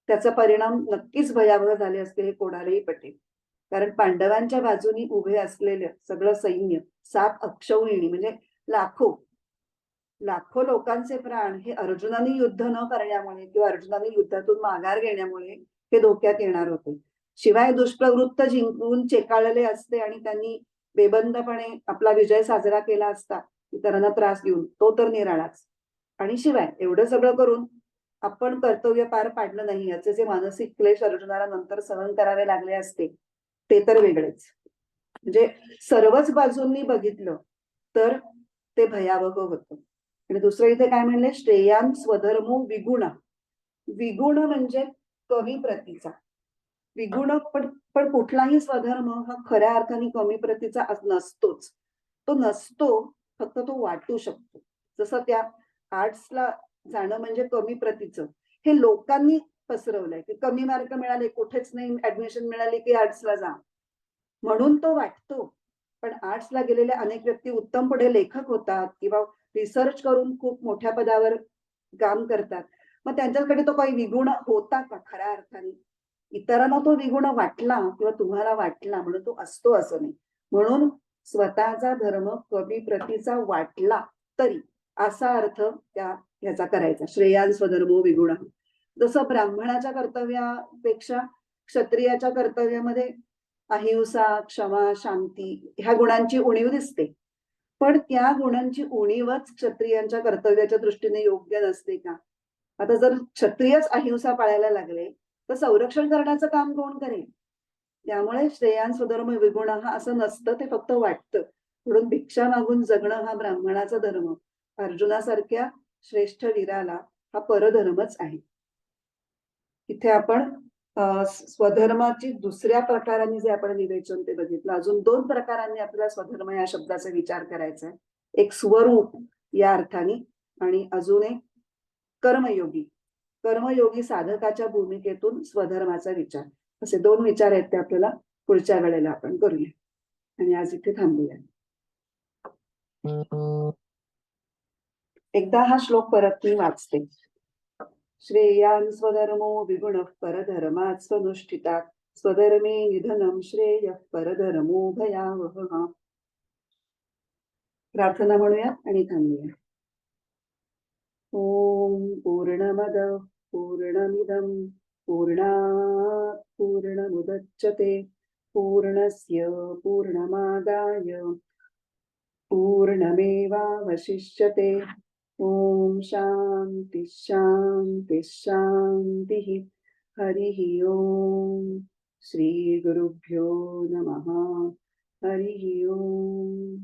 त्याचा परिणाम नक्कीच भयावह झाले असते हे कोणालाही पटेल. कारण पांडवांच्या बाजूनी उभे असलेलं सगळं सैन्य 7 अक्षौहिणी म्हणजे लाखो लाखो लोकांचे प्राण हे अर्जुनाने युद्ध न करण्यामुळे किंवा अर्जुनाने युद्धातून माघार घेण्यामुळे हे धोक्यात येणार होते. शिवाय दुष्प्रवृत्त जिंकून चेकाळले असते आणि त्यांनी बेबंदपणे आपला विजय साजरा केला असता इतरांना त्रास देऊन, तो तर निराळाच. आणि शिवाय एवढं सगळं करून आपण कर्तव्य पार पाडलं नाही याचे जे मानसिक क्लेश अर्जुनाला नंतर सहन करावे लागले असते ते तर वेगळेच. म्हणजे सर्वच बाजूंनी बघितलं तर ते भयावह होतं. आणि दुसरं इथे काय म्हणले, श्रेयान स्वधर्मो विगुण. विगुण म्हणजे कमी प्रतीचा. विगुण पण पण कुठलाही स्वधर्म हा खऱ्या अर्थाने कमी प्रतीचा नसतोच. तो नसतो, फक्त तो वाटू शकतो. जसं त्या आर्ट्सला जाणं म्हणजे कमी प्रतीचं. हे लोकांनी पसरवलंय, की कमी मार्क मिळाले, कुठेच नाही ऍडमिशन मिळाली की आर्ट्सला जा. म्हणून तो वाटतो. पण आर्ट्सला गेलेल्या अनेक व्यक्ती उत्तम पुढे लेखक होतात किंवा रिसर्च करून खूप मोठ्या पदावर काम करतात. मग त्यांच्याकडे तो काही विगुण होता का खऱ्या अर्थाने? इतरांना तो विगुण वाटला किंवा तुम्हाला वाटला म्हणून तो असतो असं नाही. म्हणून स्वतःचा धर्म कमी प्रतीचा वाटला तरी असा अर्थ ह्याचा करायचा. श्रेयान स्वधर्मो विगुणः. जसं ब्राह्मणाच्या कर्तव्यापेक्षा क्षत्रियाच्या कर्तव्यामध्ये अहिंसा, क्षमा, शांती ह्या गुणांची उणीव दिसते. पण त्या गुणांची उणीवच क्षत्रियांच्या कर्तव्याच्या दृष्टीने योग्य नसते का? आता जर क्षत्रियच अहिंसा पाळायला लागले, तर संरक्षण करण्याचं काम कोण करेल? त्यामुळे श्रेयान स्वधर्म विगुणः असं नसतं, ते फक्त वाटतं. म्हणून भिक्षा मागून जगणं हा ब्राह्मणाचा धर्म. अर्जुनासारख्या श्रेष्ठ वीराला हा परधर्मच आहे. इथे आपण स्वधर्माची दुसऱ्या प्रकाराने जे आपण विवेचन ते बघितलं. अजून 2 प्रकारांनी आपल्याला स्वधर्म या शब्दाचा विचार करायचा आहे. एक स्वरूप या अर्थाने आणि अजून एक कर्मयोगी. कर्मयोगी साधकाच्या भूमिकेतून स्वधर्माचा विचार. असे 2 विचार आहेत ते आपल्याला पुढच्या वेळेला आपण करूया. आणि आज इथे थांबूया. एकदा हा श्लोक परत मी वाचते. श्रेयान् स्वधर्मो विगुणः परधर्मात् स्वनुष्ठितात् स्वधर्मे निधनं श्रेयः परधर्मो भयावहः. प्रार्थना म्हणूया आणि थांबूया. ओम पूर्णमद पूर्णमिदं पूर्णात् पूर्णमुदच्यते पूर्णस्य पूर्णमादाय पूर्णमेवावशिष्यते. ओम शांती शांती शांतिः. हरिः ओम. श्री गुरुभ्यो नमः. हरिः ओम.